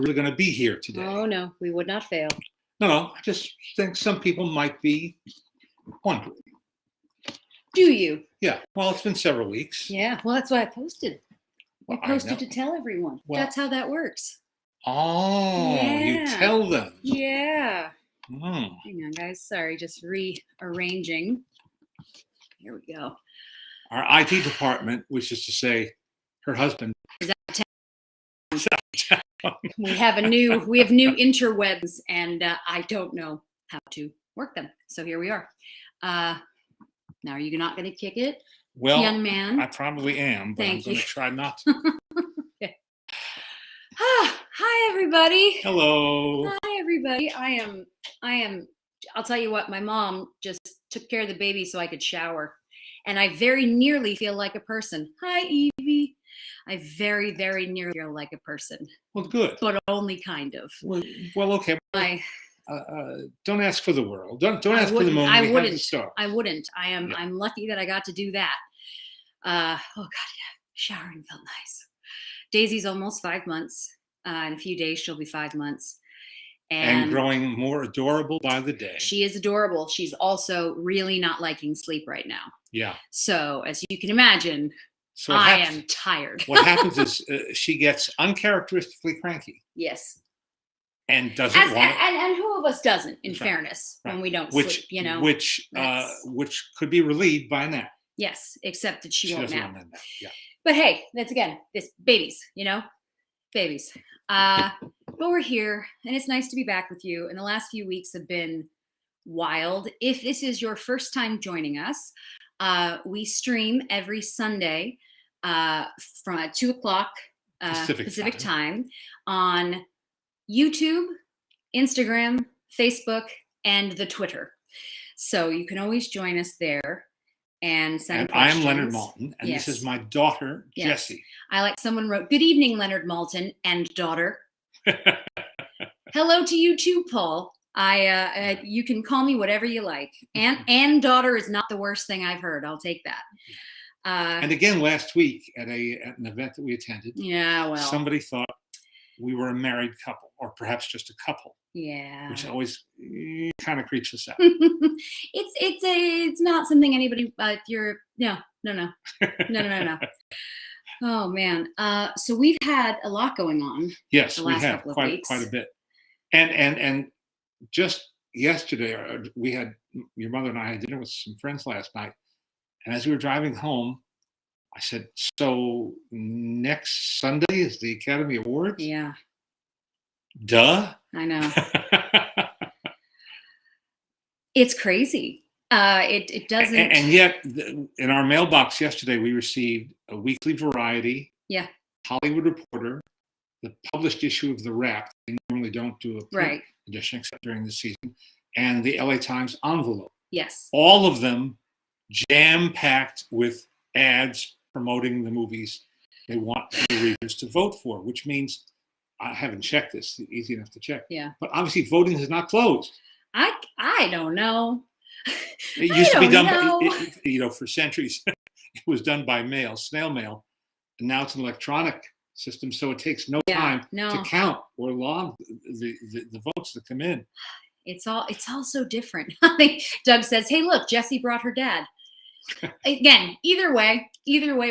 really going to be here today. Oh, no, we would not fail. No, I just think some people might be wondering. Do you? Yeah, well, it's been several weeks. Yeah, well, that's why I posted. Well, I posted to tell everyone. Well, that's how that works. Oh, Yeah. You tell them. Yeah. Oh. Hang on, guys. Sorry, just rearranging. Here we go. Our IT department, which is to say, her husband. Is out of town. We have new interwebs, and I don't know how to work them. So here we are. Now, are you not going to kick it, well, young man? I probably am, but I'm going to try not to. Okay. Hi, everybody. Hello. Hi, everybody. I am. I'll tell you what. My mom just took care of the baby so I could shower, and I very nearly feel like a person. Hi, Evie. I very, very nearly feel like a person. Well, good. But only kind of. Well, okay. Don't ask for the world. Don't ask for the moment. I wouldn't. Yeah. I'm lucky that I got to do that. Oh God, yeah. Showering felt nice. Daisy's almost 5 months. In a few days, she'll be 5 months. And growing more adorable by the day. She is adorable. She's also really not liking sleep right now. Yeah. So as you can imagine, I am tired. What happens is she gets uncharacteristically cranky. Yes. And doesn't want. And who of us doesn't? In fairness, when we don't sleep, you know. Which could be relieved by a nap. Yes, except that she won't nap. Yeah. But hey, that's again, this babies, you know, babies. But we're here, and it's nice to be back with you. And the last few weeks have been wild. If this is your first time joining us, we stream every Sunday from 2 o'clock Pacific time on YouTube, Instagram, Facebook, and the Twitter. So you can always join us there and send questions. I'm Leonard Malton, and This is my daughter, Jessie. I like someone wrote, "Good evening, Leonard Malton and daughter." Hello to you too, Paul. You can call me whatever you like. And daughter is not the worst thing I've heard. I'll take that. And again, last week at an event that we attended, somebody thought we were a married couple, or perhaps just a couple. Yeah. Which always kind of creeps us out. It's not something anybody. No. Oh man. So we've had a lot going on. Yes, we have quite a bit. And just yesterday, we had your mother and I had dinner with some friends last night, and as we were driving home, I said, "So next Sunday is the Academy Awards?" Yeah. Duh. I know. It's crazy. It doesn't. And yet, in our mailbox yesterday, we received a weekly Variety, Hollywood Reporter, the published issue of The Wrap. They normally don't do a print edition except during the season, and the LA Times envelope. Yes. All of them jam-packed with ads promoting the movies they want the readers to vote for, which means, I haven't checked this, it's easy enough to check. Yeah. But obviously voting is not closed. I don't know. It used to be done by, for centuries. It was done by mail, snail mail. And now it's an electronic system, so it takes no time to count or log the votes that come in. It's all so different. I think Doug says, "Hey, look, Jessie brought her dad." Again, either way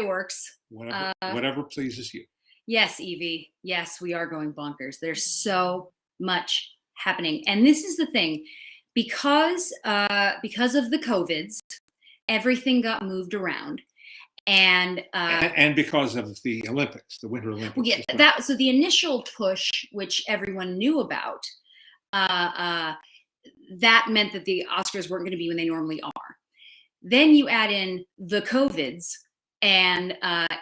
works. Whatever pleases you. Yes, Evie. Yes, we are going bonkers. There's so much happening. And this is the thing, because of the COVIDs, everything got moved around. And because of the Olympics, the Winter Olympics. Yeah, so the initial push, which everyone knew about, that meant that the Oscars weren't going to be when they normally are. Then you add in the COVIDs, and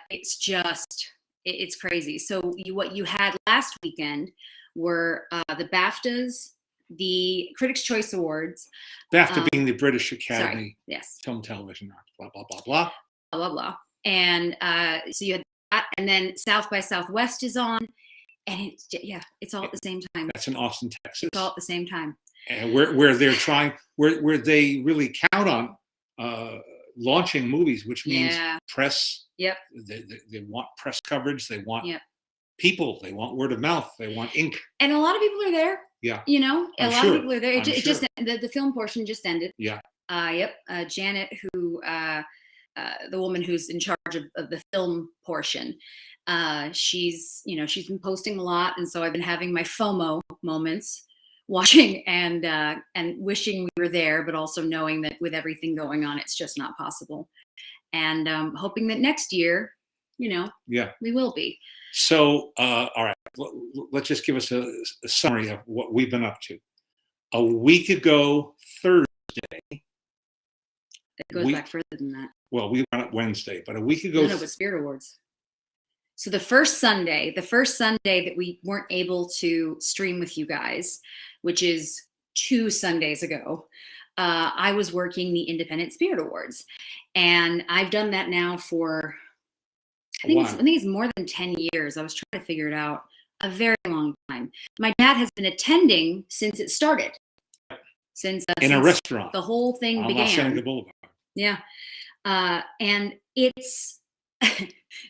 it's crazy. So what you had last weekend were the BAFTAs, the Critics' Choice Awards. BAFTA being the British Academy Film Television Arts, blah, blah, blah, blah. Blah, blah, blah. And so you had that, and then South by Southwest is on, and it's all at the same time. That's in Austin, Texas. It's all at the same time. And where they're trying, where they really count on launching movies, which means press. Yep. They want press coverage. They want people. They want word of mouth. They want ink. And a lot of people are there. Yeah. You know, a lot of people are there. It just the film portion just ended. Yeah. Yep. Janet, who the woman who's in charge of the film portion, she's been posting a lot, and so I've been having my FOMO moments, watching and wishing we were there, but also knowing that with everything going on, it's just not possible. And hoping that next year, we will be. So, all right, let's just give us a summary of what we've been up to. A week ago, Thursday. It goes back further than that. Well, we went up Wednesday, but a week ago. No, but Spirit Awards. So the first Sunday that we weren't able to stream with you guys, which is 2 Sundays ago, I was working the Independent Spirit Awards. And I've done that now for, I think it's more than 10 years. I was trying to figure it out. A very long time. My dad has been attending since it started. Since a restaurant. The whole thing began. Los Angeles Boulevard. Yeah. And it's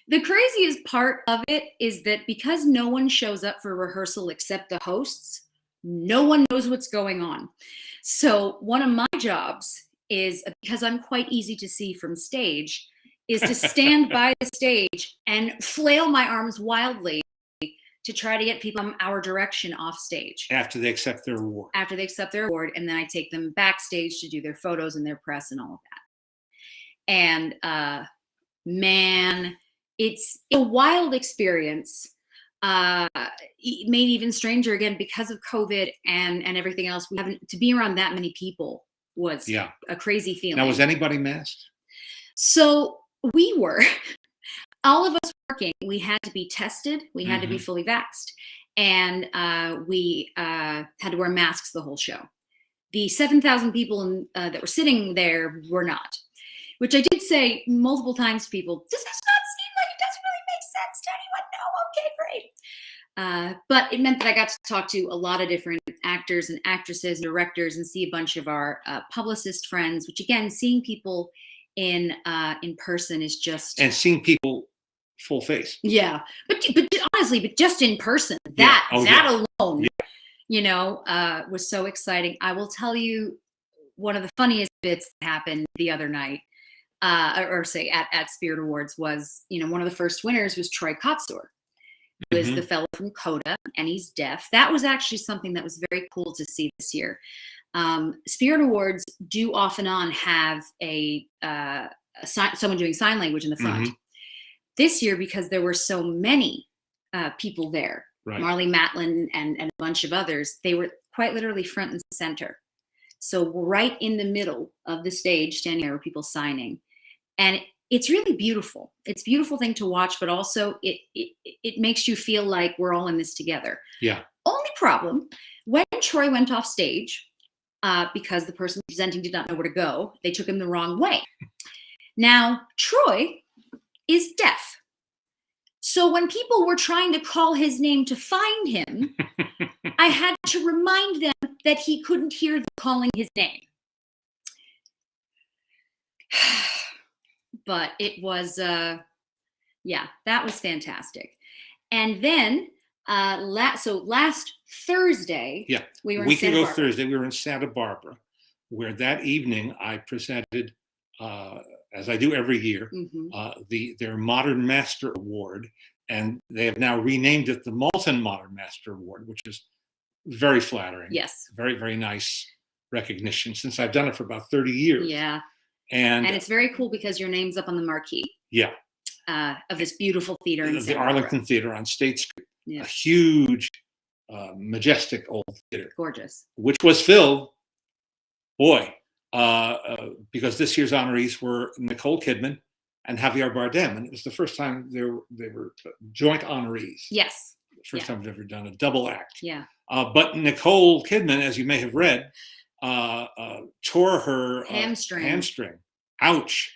the craziest part of it is that because no one shows up for rehearsal except the hosts, no one knows what's going on. So one of my jobs is, because I'm quite easy to see from stage, is to stand by the stage and flail my arms wildly to try to get people in our direction off stage. After they accept their award. And then I take them backstage to do their photos and their press and all of that. And man, it's a wild experience. It made even stranger again because of COVID and everything else. To be around that many people was a crazy feeling. Now, was anybody masked? So we were. All of us working, we had to be tested. We had to be fully vaxxed. And we had to wear masks the whole show. The 7,000 people that were sitting there were not. Which I did say multiple times to people, does this not seem like it doesn't really make sense to anyone? No, okay, great. But it meant that I got to talk to a lot of different actors and actresses and directors and see a bunch of our publicist friends, which again, seeing people in person is just... And seeing people full face. Yeah. But honestly, just in person, that alone, was so exciting. I will tell you one of the funniest bits that happened the other night. At Spirit Awards was, one of the first winners was Troy Kotsur, who is the fellow from Coda, and he's deaf. That was actually something that was very cool to see this year. Spirit Awards do off and on have someone doing sign language in the front. This year, because there were so many people there, Marley Matlin and a bunch of others, they were quite literally front and center. So right in the middle of the stage, standing there were people signing. And it's really beautiful. It's a beautiful thing to watch, but also it makes you feel like we're all in this together. Yeah. Only problem, when Troy went off stage, because the person presenting did not know where to go, they took him the wrong way. Now, Troy is deaf. So when people were trying to call his name to find him, I had to remind them that he couldn't hear them calling his name. But it was, that was fantastic. And then, last Thursday, we were in Santa Barbara. Thursday, we were in Santa Barbara, where that evening I presented, as I do every year, their Modern Master Award, and they have now renamed it the Malton Modern Master Award, which is very flattering. Yes. Very, very nice recognition, since I've done it for about 30 years. Yeah. And it's very cool because your name's up on the marquee. Yeah. Of this beautiful theater in Santa Barbara. Arlington Theater on State Street. Yeah. A huge, majestic old theater. Gorgeous. Which was filled, because this year's honorees were Nicole Kidman and Javier Bardem. And it was the first time they were joint honorees. Yes. First time I've ever done a double act. Yeah. But Nicole Kidman, as you may have read, tore her hamstring. Ouch.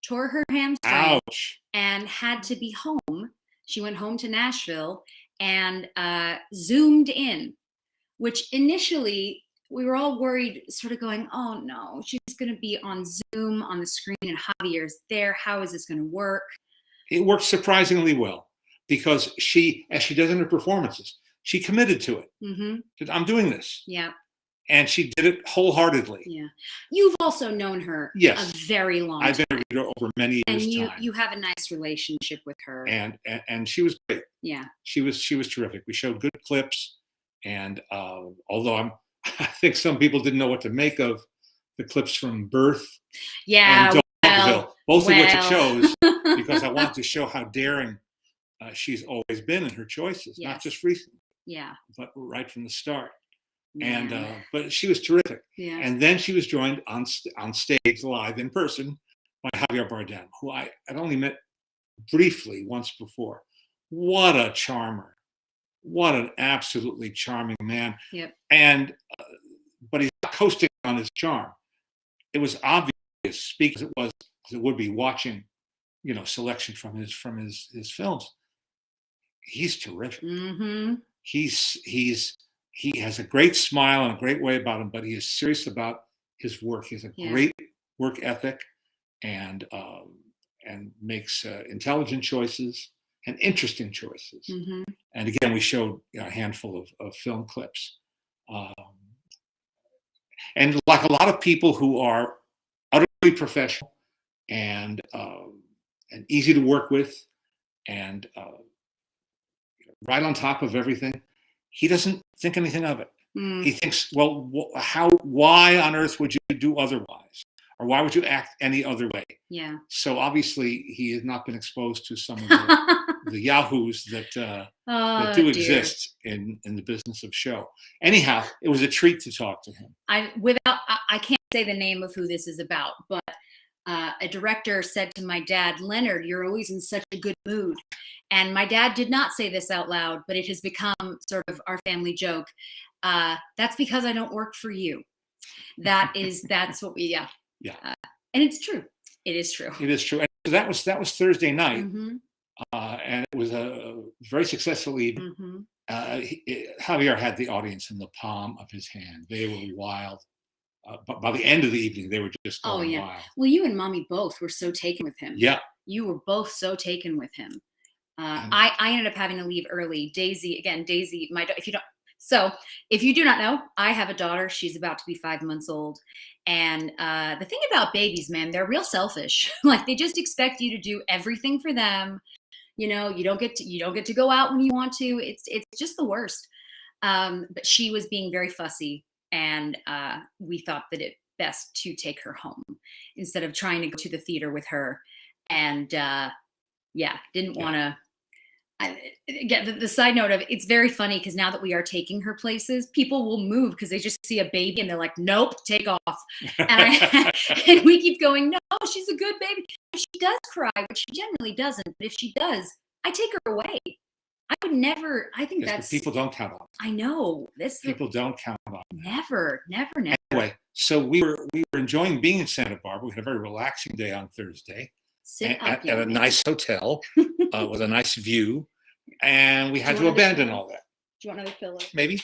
Tore her hamstring. Ouch. And had to be home. She went home to Nashville and Zoomed in, which initially we were all worried, sort of going, oh no, she's going to be on Zoom on the screen and Javier's there. How is this going to work? It worked surprisingly well. because as she does in her performances, she committed to it. Mm-hmm. Said, I'm doing this. Yeah. And she did it wholeheartedly. Yeah. You've also known her yes. a very long time. I've interviewed her over many years. And time. you have a nice relationship with her. And she was great. Yeah. She was terrific. We showed good clips. And although I think some people didn't know what to make of the clips from Birth and Dogville, both of which it shows, because I wanted to show how daring she's always been in her choices, not just recently, but right from the start. And but she was terrific. Yeah. And then she was joined on stage live in person by Javier Bardem, who I had only met briefly once before. What a charmer! What an absolutely charming man. Yep. And but he's not coasting on his charm. It was obvious, speak as it would be watching, selection from his films. He's terrific. Mm-hmm. He has a great smile and a great way about him, but he is serious about his work. He has a great work ethic, and makes intelligent choices and interesting choices. Mm-hmm. And again, we showed a handful of film clips. And like a lot of people who are utterly professional and easy to work with, and right on top of everything, he doesn't think anything of it. He thinks, well, why on earth would you do otherwise? Or why would you act any other way? Yeah. So obviously he has not been exposed to some of the yahoos that do exist in the business of show. Anyhow, it was a treat to talk to him. I can't say the name of who this is about, but a director said to my dad, Leonard, you're always in such a good mood. And my dad did not say this out loud, but it has become sort of our family joke. That's because I don't work for you. That's what we, yeah. And it's true. It is true. It is true. And that was Thursday night. Mm-hmm. And it was a very successful evening. Mm-hmm. Javier had the audience in the palm of his hand. They were wild. But by the end of the evening, they were just going wild. Well, you and Mommy both were so taken with him. Yeah. You were both so taken with him. I ended up having to leave early. Daisy, if you do not know, I have a daughter. She's about to be 5 months old. And the thing about babies, man, they're real selfish. Like, they just expect you to do everything for them. You don't get to go out when you want to. It's just the worst. But she was being very fussy, and we thought that it best to take her home instead of trying to go to the theater with her. And didn't want to. Get the side note of it's very funny because now that we are taking her places, people will move because they just see a baby and they're like, nope, take off. And we keep going, no, she's a good baby. If she does cry, which she generally doesn't, but if she does, I take her away. I would never. I think that's people don't count on. I know this. People don't count on. Never. Anyway, so we were enjoying being in Santa Barbara. We had a very relaxing day on Thursday at a nice hotel with a nice view. And we had to abandon all that. Do you want another pillow? Maybe.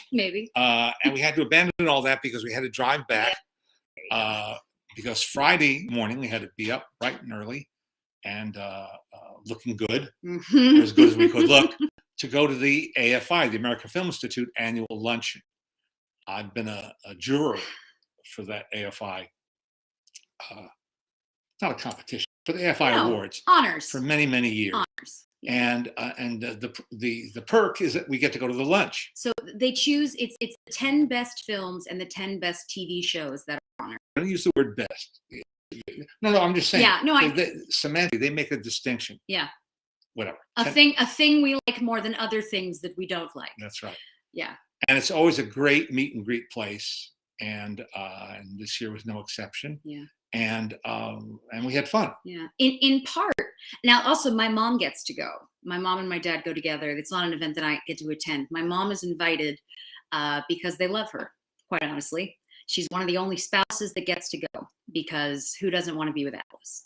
And we had to abandon all that because we had to drive back. Because Friday morning we had to be up bright and early and looking good, or as good as we could look, to go to the AFI, the American Film Institute annual luncheon. I've been a juror for that AFI. Not a competition, for the AFI Awards. Honors. For many, many years. Honors. Yeah. And the perk is that we get to go to the lunch. So they choose it's the 10 best films and the 10 best TV shows that are honored. I don't use the word best. No, I'm just saying. Yeah, no, semantically they make a distinction. Yeah. Whatever. A thing we like more than other things that we don't like. That's right. Yeah. And it's always a great meet and greet place, and this year was no exception. Yeah. And we had fun. Yeah. In part. Now, also, my mom gets to go. My mom and my dad go together. It's not an event that I get to attend. My mom is invited because they love her, quite honestly. She's one of the only spouses that gets to go because who doesn't want to be with Alice?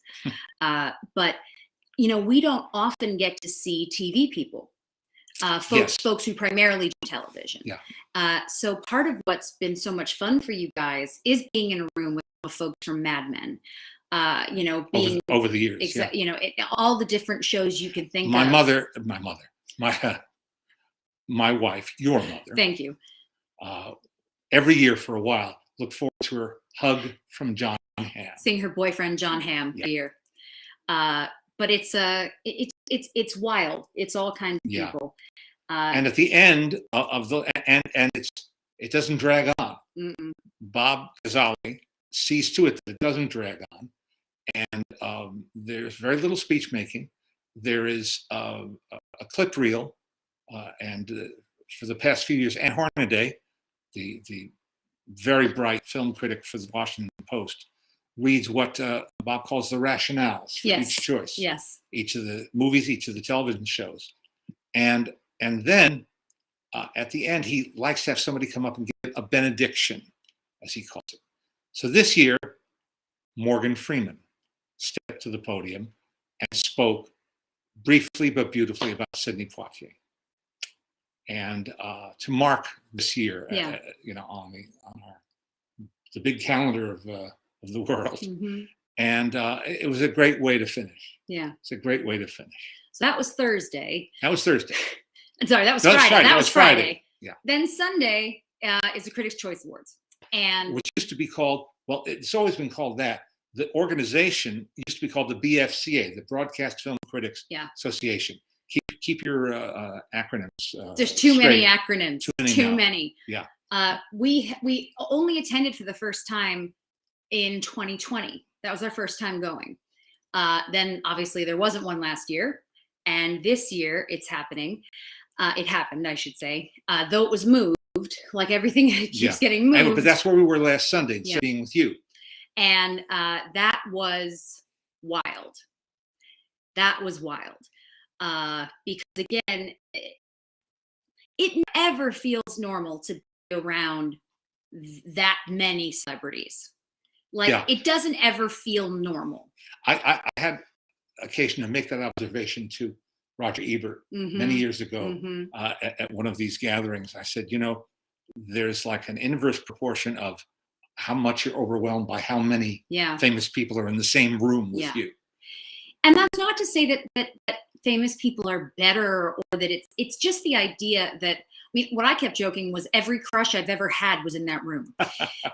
But, we don't often get to see TV people, folks who primarily do television. Yeah. So part of what's been so much fun for you guys is being in a room with folks from Mad Men. Being over the years, all the different shows you can think of. My mother my wife, your mother, Thank you. every year for a while, look forward to her hug from John Hamm. Seeing her boyfriend John Hamm year. But it's wild. It's all kinds of people. And at the end of the and it doesn't drag on. Mm-mm. Bob Gazzali sees to it that it doesn't drag on, and there's very little speech making. There is a clip reel, and for the past few years, Ann Hornaday, the very bright film critic for the Washington Post, reads what Bob calls the rationales for each choice. Yes. Each of the movies, each of the television shows, and then at the end, he likes to have somebody come up and give a benediction, as he calls it. So this year, Morgan Freeman stepped to the podium and spoke briefly but beautifully about Sidney Poitier. And to mark this year, on the big calendar of the world. Mm-hmm. And it was a great way to finish. Yeah. It's a great way to finish. So that was Thursday. Sorry, that was Friday. That was Friday. Yeah. Then Sunday is the Critics' Choice Awards. And which used to be called, well, it's always been called that. The organization used to be called the BFCA, the Broadcast Film Critics Association. Keep your acronyms. There's too straight. Many acronyms. Too many. Yeah. We only attended for the first time in 2020. That was our first time going. Then obviously there wasn't one last year, and this year it's happening. It happened, I should say, though it was moved. Like everything keeps getting moved. But that's where we were last Sunday, sitting with you. And that was wild. That was wild. Because again, it never feels normal to be around that many celebrities. Like it doesn't ever feel normal. I had occasion to make that observation to Roger Ebert many years ago at one of these gatherings. I said, there's like an inverse proportion of how much you're overwhelmed by how many famous people are in the same room with you. And that's not to say that famous people are better, or that it's just the idea that what I kept joking was every crush I've ever had was in that room,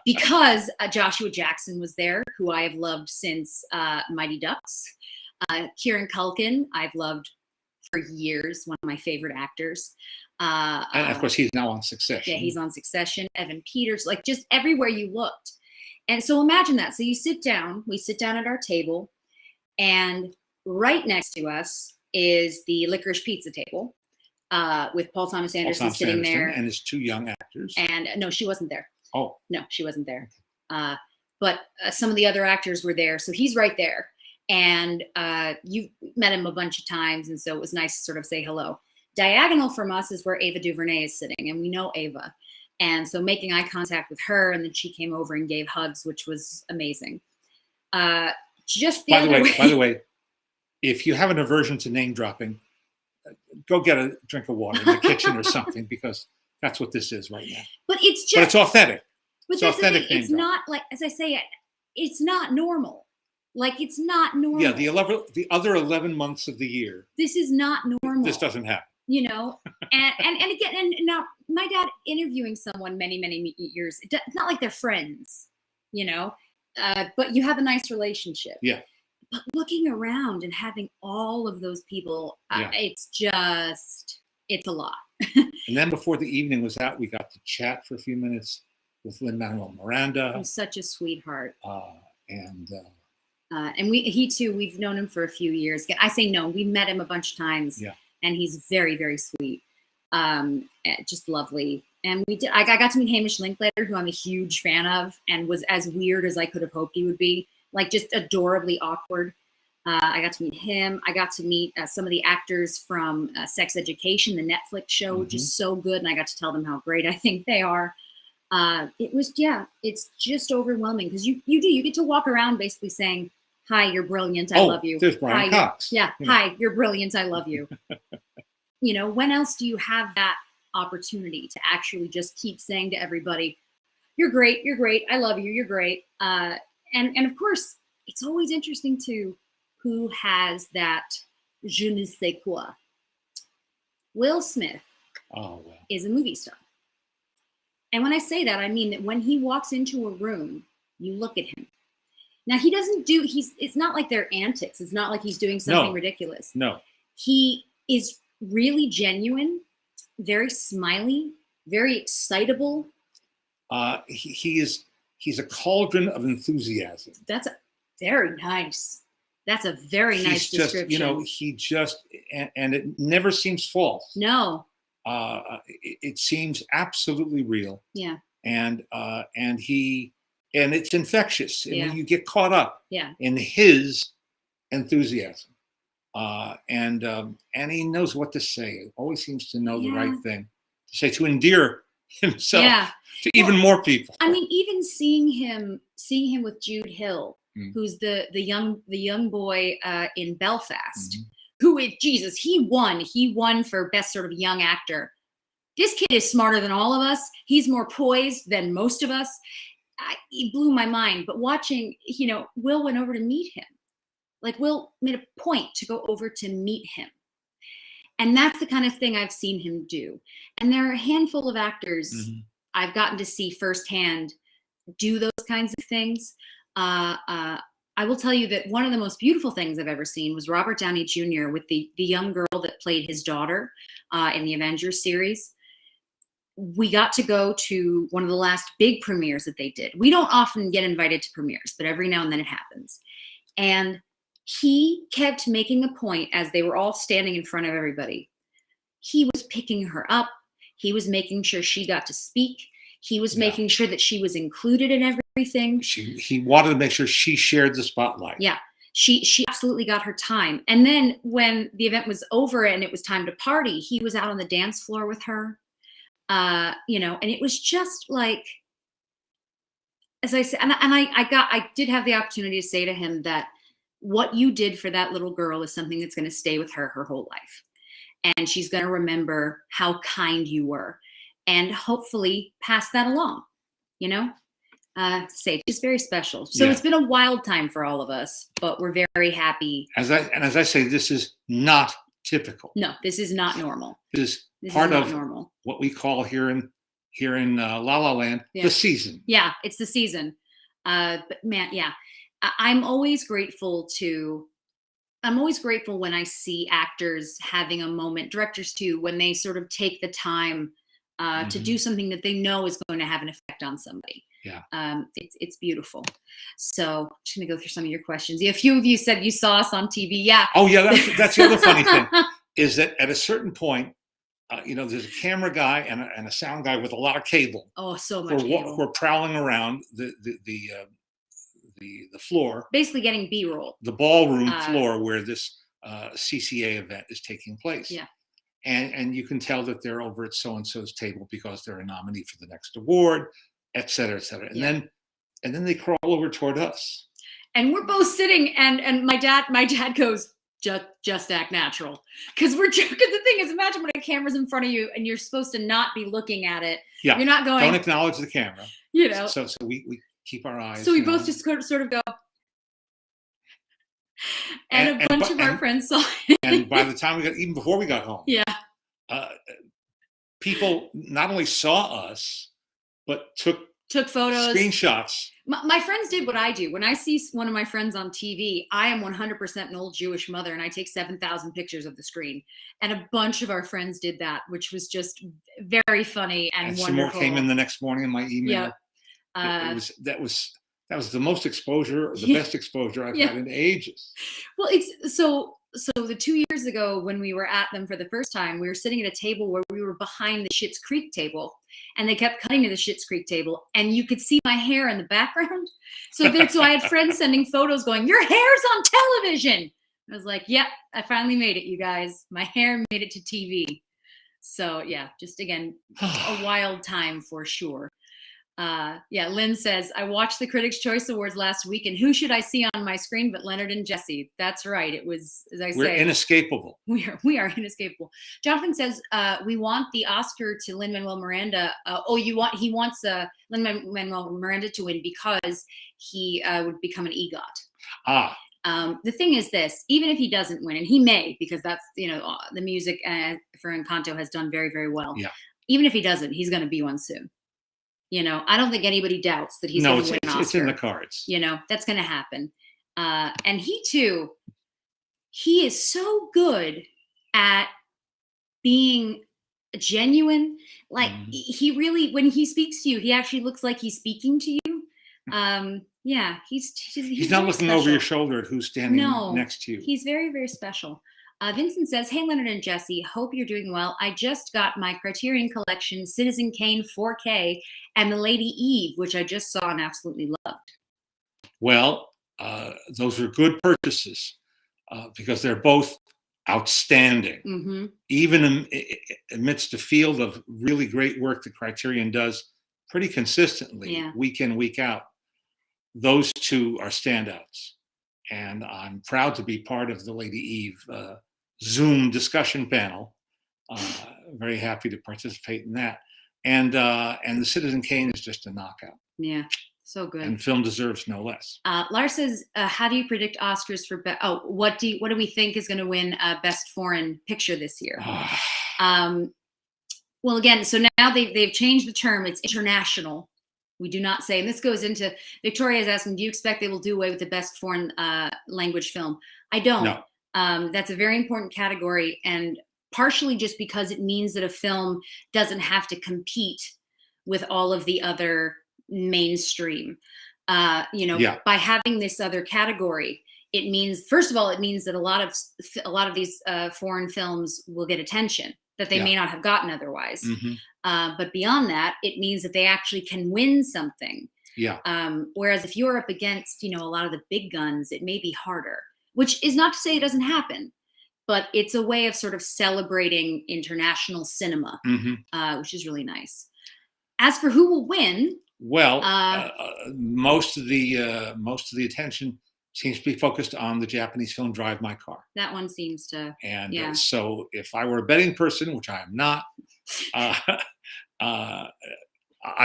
because Joshua Jackson was there, who I have loved since Mighty Ducks. Kieran Culkin, I've loved for years, one of my favorite actors. And of course, he's now on Succession. Yeah, he's on Succession. Evan Peters, like just everywhere you looked. And so imagine that. So we sit down at our table, and right next to us is the Licorice Pizza table with Paul Thomas Anderson sitting there. And his two young actors. And no, she wasn't there. Oh. No, she wasn't there. But some of the other actors were there. So he's right there. And you've met him a bunch of times. And so it was nice to sort of say hello. Diagonal from us is where Ava DuVernay is sitting. And we know Ava. And so making eye contact with her. And then she came over and gave hugs, which was amazing. By the way, if you have an aversion to name dropping, go get a drink of water in the kitchen or something, because that's what this is right now. But it's authentic. But it's authentic. It's not like, as I say, it's not normal. Like, it's not normal. Yeah, the other 11 months of the year. This is not normal. This doesn't happen. And again, and now my dad interviewing someone many, many years, it's not like they're friends, but you have a nice relationship. Yeah. But looking around and having all of those people, it's a lot. And then before the evening was out, we got to chat for a few minutes with Lin-Manuel Miranda. He's such a sweetheart. And he too, we've known him for a few years. I say no, we met him a bunch of times. Yeah. And he's very, very sweet. Just lovely. And I got to meet Hamish Linklater, who I'm a huge fan of, and was as weird as I could have hoped he would be. Like, just adorably awkward. I got to meet him. I got to meet some of the actors from Sex Education, the Netflix show, which is so good. And I got to tell them how great I think they are. It's just overwhelming, because you get to walk around basically saying, hi, you're brilliant. I love you. There's Brian Cox. Yeah. Hi, you're brilliant. I love you. When else do you have that opportunity to actually just keep saying to everybody, you're great. You're great. I love you. You're great. And of course, it's always interesting to who has that je ne sais quoi. Will Smith is a movie star. And when I say that, I mean that when he walks into a room, you look at him. Now, he doesn't do, it's not like they're antics. It's not like he's doing something ridiculous. No. He is really genuine, very smiley, very excitable. He's a cauldron of enthusiasm. That's very nice. That's a very nice description. And it never seems false. No. It seems absolutely real. Yeah. And it's infectious. And you get caught up in his enthusiasm. And he knows what to say. He always seems to know the right thing to say, to endear himself to even more people. I mean, even seeing him with Jude Hill, who's the young boy in Belfast, who is, Jesus, he won for best sort of young actor. This kid is smarter than all of us. He's more poised than most of us. He blew my mind. But watching, Will went over to meet him. Like, Will made a point to go over to meet him. And that's the kind of thing I've seen him do. And there are a handful of actors I've gotten to see firsthand do those kinds of things. I will tell you that one of the most beautiful things I've ever seen was Robert Downey Jr. with the young girl that played his daughter in the Avengers series. We got to go to one of the last big premieres that they did. We don't often get invited to premieres, but every now and then it happens. And he kept making a point as they were all standing in front of everybody. He was picking her up. He was making sure she got to speak. He was making sure that she was included in everything. He wanted to make sure she shared the spotlight. Yeah, she absolutely got her time. And then when the event was over and it was time to party, he was out on the dance floor with her. And it was just like, as I said, and I did have the opportunity to say to him that what you did for that little girl is something that's going to stay with her whole life. And she's going to remember how kind you were and hopefully pass that along, say it's just very special. So it's been a wild time for all of us, but we're very happy. As I say, this is not typical. No, this is not normal. This is part of normal. What we call here in La La Land, the season. Yeah, it's the season. But man, I'm always grateful when I see actors having a moment, directors too, when they sort of take the time to do something that they know is going to have an effect on somebody. Yeah. It's beautiful. So I'm just going to go through some of your questions. A few of you said you saw us on TV. Yeah. Oh, yeah. That's the other funny thing is that at a certain point, there's a camera guy and a sound guy with a lot of cable. Oh, so much cable. Who are prowling around the floor, basically getting B-roll, the ballroom floor where this CCA event is taking place. Yeah, and you can tell that they're over at so and so's table because they're a nominee for the next award, et cetera, et cetera. And then they crawl over toward us, and we're both sitting, and my dad goes, just act natural, because we're joking. The thing is, imagine when a camera's in front of you and you're supposed to not be looking at it. Yeah, you're not going. Don't acknowledge the camera. So we keep our eyes. So we both just sort of go, and a bunch of our friends saw it. And by the time even before we got home, people not only saw us, but took photos, screenshots. My friends did what I do. When I see one of my friends on TV, I am 100% an old Jewish mother, and I take 7,000 pictures of the screen. And a bunch of our friends did that, which was just very funny and wonderful. Some more came in the next morning in my email. Yeah. That was the most exposure, the best exposure I've had in ages. Well, it's so the 2 years ago when we were at them for the first time, we were sitting at a table where we were behind the Schitt's Creek table, and they kept cutting to the Schitt's Creek table, and you could see my hair in the background. So I had friends sending photos going, "Your hair's on television." I was like, "Yep, I finally made it, you guys. My hair made it to TV." So yeah, just again, a wild time for sure. Lynn says, I watched the Critics' Choice Awards last week, and who should I see on my screen but Leonard and Jesse? That's right. It was, as I say, we're inescapable. We are inescapable. Jonathan says, we want the Oscar to Lin-Manuel Miranda. He wants Lin-Manuel Miranda to win because he would become an EGOT. The thing is this, even if he doesn't win, and he may, because that's, the music for Encanto has done very, very well. Yeah. Even if he doesn't, he's going to be one soon. I don't think anybody doubts that he's going to win an Oscar. It's in the cards. That's going to happen. And he is so good at being genuine. Like he really, when he speaks to you, he actually looks like he's speaking to you. He's not looking over your shoulder at who's standing next to you. He's very, very special. Vincent says, "Hey, Leonard and Jesse, hope you're doing well. I just got my Criterion Collection Citizen Kane 4K and The Lady Eve, which I just saw and absolutely loved." Well, those are good purchases because they're both outstanding. Even amidst a field of really great work that Criterion does pretty consistently, week in, week out, those two are standouts. And I'm proud to be part of the Lady Eve Zoom discussion panel. Very happy to participate in that. And the Citizen Kane is just a knockout. Yeah, so good. And film deserves no less. Lars says, "How do you predict Oscars for what do we think is going to win Best Foreign Picture this year?" Well, again, so now they've changed the term. It's international. We do not say, and this goes into Victoria's asking, do you expect they will do away with the best foreign language film? I don't. No. That's a very important category, and partially just because it means that a film doesn't have to compete with all of the other mainstream. By having this other category, it means, first of all, it means that a lot of these foreign films will get attention that they may not have gotten otherwise. But beyond that, it means that they actually can win something. Yeah. Whereas if you're up against, a lot of the big guns, it may be harder, which is not to say it doesn't happen, but it's a way of sort of celebrating international cinema, which is really nice. As for who will win, well, most of the attention seems to be focused on the Japanese film Drive My Car. That one seems to. And so if I were a betting person, which I am not, I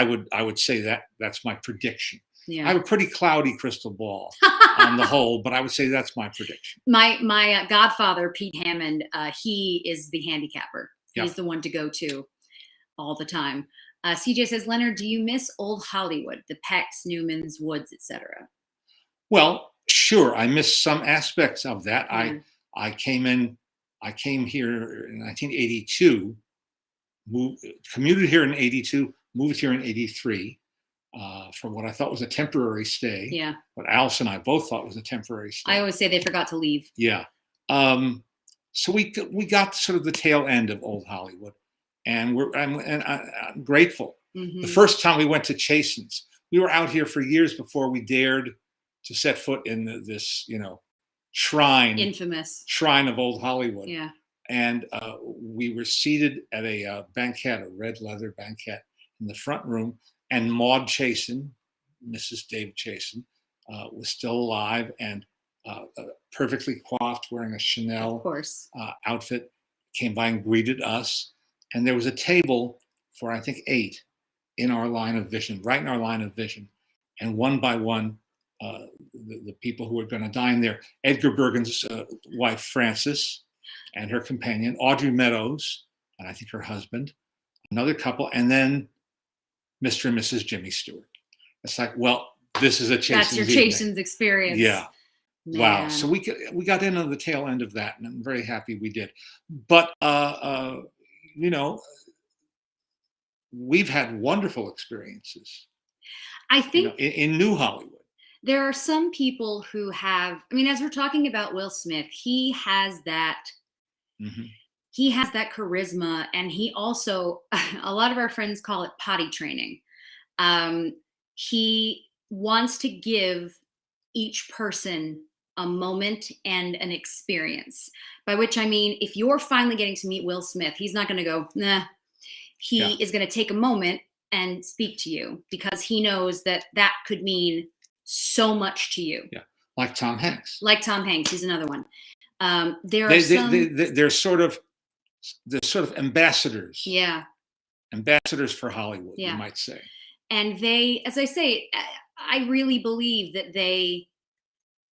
would say that's my prediction. Yeah. I have a pretty cloudy crystal ball on the whole, but I would say that's my prediction. My godfather, Pete Hammond, he is the handicapper. Yeah. He's the one to go to all the time. CJ says, "Leonard, do you miss old Hollywood, the Pecks, Newmans, Woods, etc.?" Well, sure, I miss some aspects of that. I came here in 1982, commuted here in 82, moved here in 83 for what I thought was a temporary stay. Yeah. What Alice and I both thought was a temporary stay. I always say they forgot to leave. Yeah. So we got sort of the tail end of old Hollywood, and I'm grateful. The first time we went to Chasten's, we were out here for years before we dared to set foot in this, infamous shrine of old Hollywood. Yeah. And we were seated at a banquette, a red leather banquette in the front room, and Maud Chasen, Mrs. David Chasen, was still alive and perfectly coiffed, wearing a Chanel outfit, came by and greeted us. And there was a table for, I think, 8 in our line of vision, right in our line of vision. And one by one, the people who were going to dine there, Edgar Bergen's wife, Frances, and her companion, Audrey Meadows, and I think her husband, another couple, and then Mr. and Mrs. Jimmy Stewart. It's like, well, this is a Chasen's That's your Chasen's experience. Yeah. Man. Wow. So we got in on the tail end of that, and I'm very happy we did. But, we've had wonderful experiences. I think in New Hollywood. There are some people who have, as we're talking about Will Smith, he has that, he has that charisma, and he also, a lot of our friends call it potty training. He wants to give each person a moment and an experience, by which I mean, if you're finally getting to meet Will Smith, he's not going to go, nah. He is going to take a moment and speak to you, because he knows that could mean so much to you. Yeah, like Tom Hanks. He's another one. They're sort of ambassadors. Yeah. Ambassadors for Hollywood, you might say. And they, as I say, I really believe that they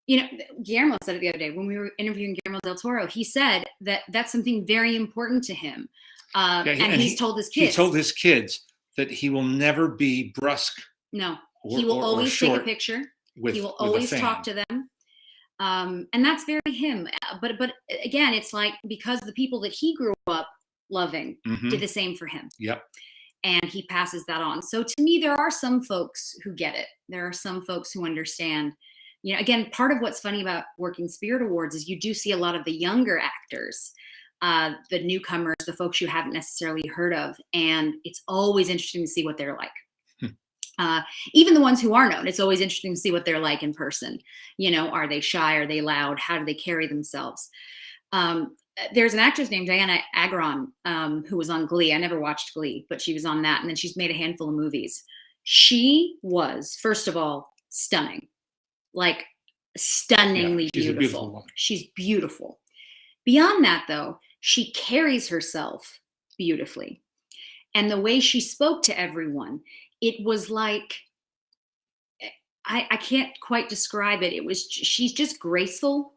Guillermo said it the other day when we were interviewing Guillermo del Toro. He said that that's something very important to him. And he's told his kids. He told his kids that he will never be brusque. No, he will always take a picture. He will always talk to them. And that's very him. But again, it's like because the people that he grew up loving did the same for him. Yep. And he passes that on. So to me, there are some folks who get it. There are some folks who understand. Again, part of what's funny about Working Spirit Awards is you do see a lot of the younger actors, the newcomers, the folks you haven't necessarily heard of. And it's always interesting to see what they're like. Even the ones who are known, it's always interesting to see what they're like in person. Are they shy? Are they loud? How do they carry themselves? There's an actress named Diana Agron who was on Glee. I never watched Glee, but she was on that. And then she's made a handful of movies. She was, first of all, stunning. Like stunningly beautiful. She's beautiful. Beyond that, though, she carries herself beautifully. And the way she spoke to everyone, it was like, I can't quite describe it. She's just graceful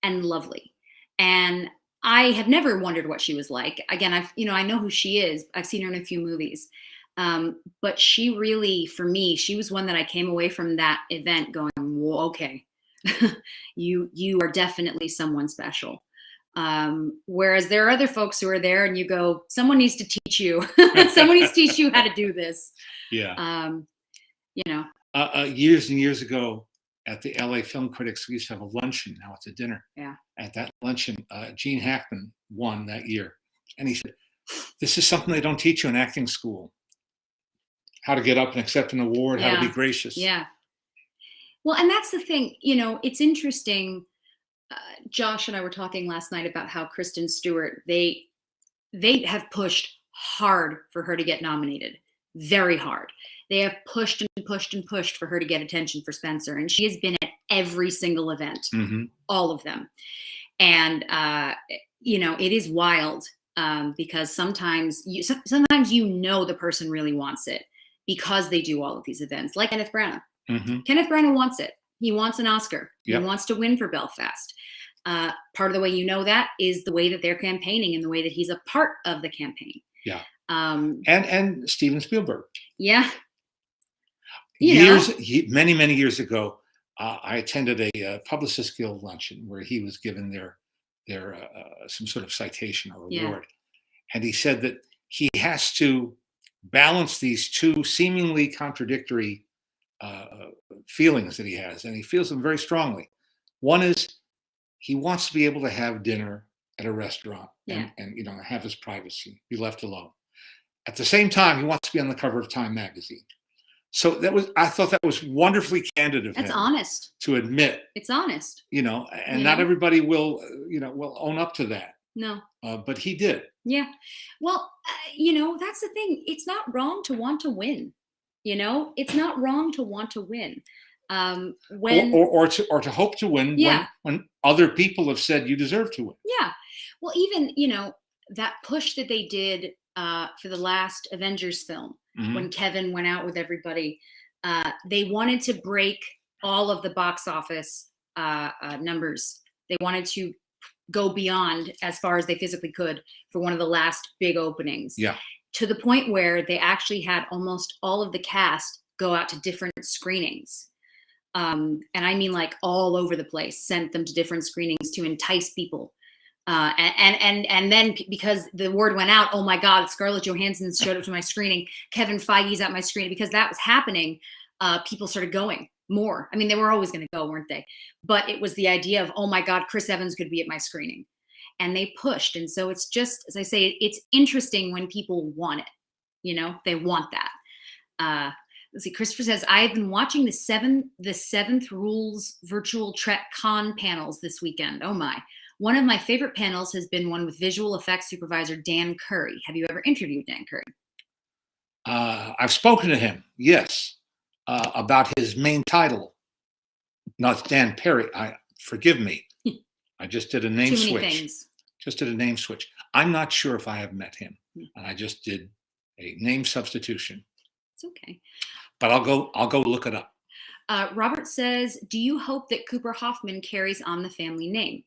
and lovely. And I have never wondered what she was like. Again, I know who she is. I've seen her in a few movies. But she really, for me, she was one that I came away from that event going, well, okay, you are definitely someone special. Whereas there are other folks who are there and you go, someone needs to teach you. Someone needs to teach you how to do this. Yeah. Years and years ago at the LA Film Critics, we used to have a luncheon. Now it's a dinner. Yeah. At that luncheon, Gene Hackman won that year. And he said, this is something they don't teach you in acting school. How to get up and accept an award, how to be gracious. Yeah. Well, and that's the thing, it's interesting. Josh and I were talking last night about how Kristen Stewart, they have pushed hard for her to get nominated. Very hard. They have pushed and pushed and pushed for her to get attention for Spencer. And she has been at every single event, all of them. And, it is wild because sometimes the person really wants it because they do all of these events, like Kenneth Branagh. Kenneth Branagh wants it. He wants an Oscar. Yep. He wants to win for Belfast. Part of the way you know that is the way that they're campaigning and the way that he's a part of the campaign. Yeah. And Steven Spielberg. Yeah. Many years ago, I attended a Publicist Guild luncheon where he was given their some sort of citation or award, and he said that he has to balance these two seemingly contradictory feelings that he has, and he feels them very strongly. One is he wants to be able to have dinner at a restaurant and have his privacy, be left alone. At the same time, he wants to be on the cover of Time magazine. So I thought that was wonderfully candid of him. That's honest. To admit. It's honest. Not everybody will own up to that. No. But he did. Yeah. Well, that's the thing. It's not wrong to want to win. It's not wrong to want to win. Or to hope to win when other people have said you deserve to win. Yeah. Well, even, that push that they did for the last Avengers film, when Kevin went out with everybody, they wanted to break all of the box office numbers. They wanted to go beyond as far as they physically could for one of the last big openings. Yeah. To the point where they actually had almost all of the cast go out to different screenings. And I mean like all over the place, sent them to different screenings to entice people. And then because the word went out, oh my God, Scarlett Johansson showed up to my screening, Kevin Feige's at my screening, because that was happening. People started going more. I mean, they were always going to go, weren't they? But it was the idea of, oh my God, Chris Evans could be at my screening. And they pushed. And so it's just, as I say, it's interesting when people want it. They want that. Let's see, Christopher says, I've been watching the seventh Rules virtual Trek Con panels this weekend. Oh my. One of my favorite panels has been one with visual effects supervisor Dan Curry. Have you ever interviewed Dan Curry? I've spoken to him, yes, about his main title. Not Dan Perry. Forgive me. I just did a name switch. Things. Just did a name switch. I'm not sure if I have met him. I just did a name substitution. It's okay. But I'll go look it up. Robert says, do you hope that Cooper Hoffman carries on the family name?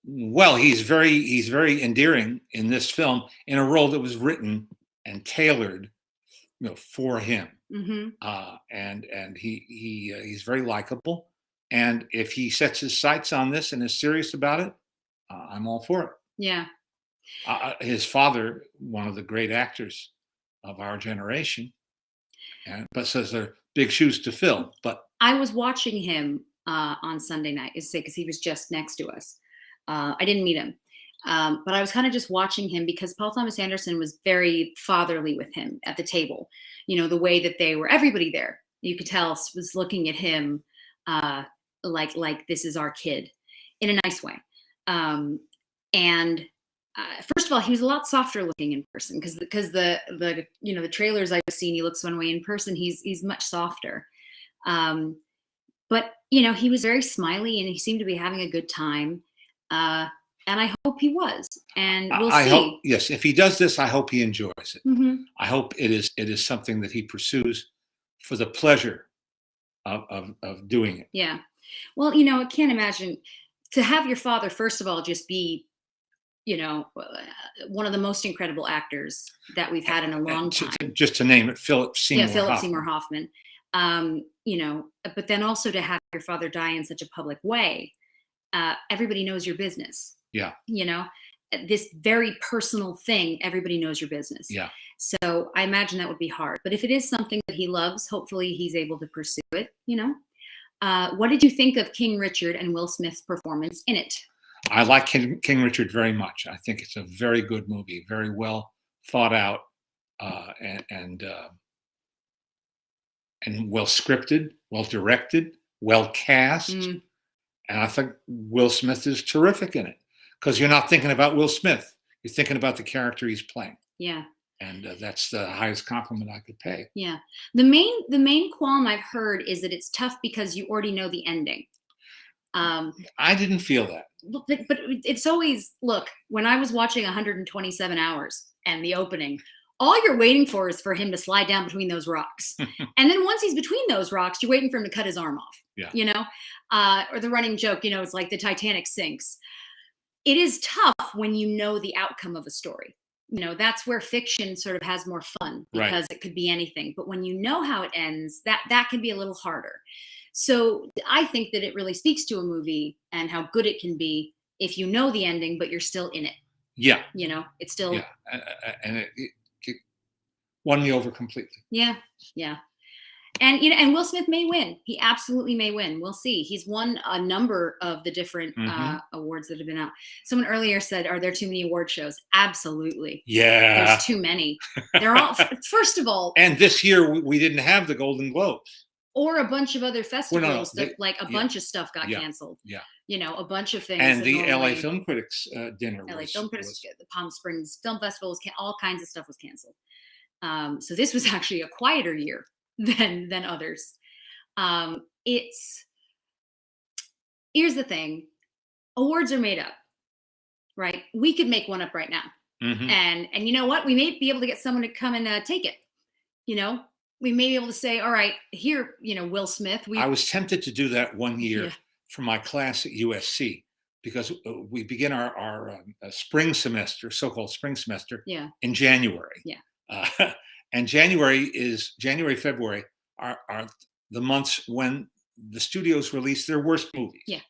Well, he's very endearing in this film in a role that was written and tailored, for him. Mm-hmm. And he's very likable. And if he sets his sights on this and is serious about it, I'm all for it. Yeah. His father, one of the great actors of our generation, but says they're big shoes to fill. But I was watching him on Sunday night, because he was just next to us. I didn't meet him, but I was kind of just watching him because Paul Thomas Anderson was very fatherly with him at the table. The way that everybody there, you could tell, was looking at him like this is our kid, in a nice way. And first of all, he was a lot softer looking in person because the trailers I've seen, he looks one way. In person, he's much softer. But he was very smiley and he seemed to be having a good time. And I hope he was. And we'll see. Hope, yes, if he does this, I hope he enjoys it. Mm-hmm. I hope it is something that he pursues for the pleasure of doing it. Yeah. Well, I can't imagine to have your father, first of all, just be, one of the most incredible actors that we've had in a long time. Just to name it, Philip Seymour Hoffman. But then also to have your father die in such a public way. Everybody knows your business. Yeah. This very personal thing, everybody knows your business. Yeah. So I imagine that would be hard. But if it is something that he loves, hopefully he's able to pursue it, What did you think of King Richard and Will Smith's performance in it? I like King Richard very much. I think it's a very good movie, very well thought out, and well scripted, well directed, well cast. Mm. And I think Will Smith is terrific in it because you're not thinking about Will Smith. You're thinking about the character he's playing. Yeah. And that's the highest compliment I could pay. Yeah. The main qualm I've heard is that it's tough because you already know the ending. I didn't feel that. But it's always, look, when I was watching 127 Hours and the opening, all you're waiting for is for him to slide down between those rocks. And then once he's between those rocks, you're waiting for him to cut his arm off. Yeah. Or the running joke, it's like the Titanic sinks. It is tough when you know the outcome of a story. That's where fiction sort of has more fun because It could be anything. But when you know how it ends, that can be a little harder. So I think that it really speaks to a movie and how good it can be if you know the ending, but you're still in it. Yeah. It's still. Yeah. And it won me over completely. Yeah. Yeah. And and Will Smith may win. He absolutely may win. We'll see. He's won a number of the different awards that have been out. Someone earlier said, "Are there too many award shows?" Absolutely. Yeah. There's too many. They're all. First of all. And this year we didn't have the Golden Globes. Or a bunch of other festivals bunch of stuff got canceled. Yeah. A bunch of things. And the LA Film Critics dinner. The Palm Springs Film Festival all kinds of stuff was canceled. So this was actually a quieter year than others. Here's the thing. Awards are made up, right? We could make one up right now. Mm-hmm. And you know what? We may be able to get someone to come and take it. We may be able to say, all right, here, Will Smith. I was tempted to do that one year for my class at USC because we begin our spring semester, so-called spring semester, in January. Yeah. And January, February are the months when the studios release their worst movies. Yeah.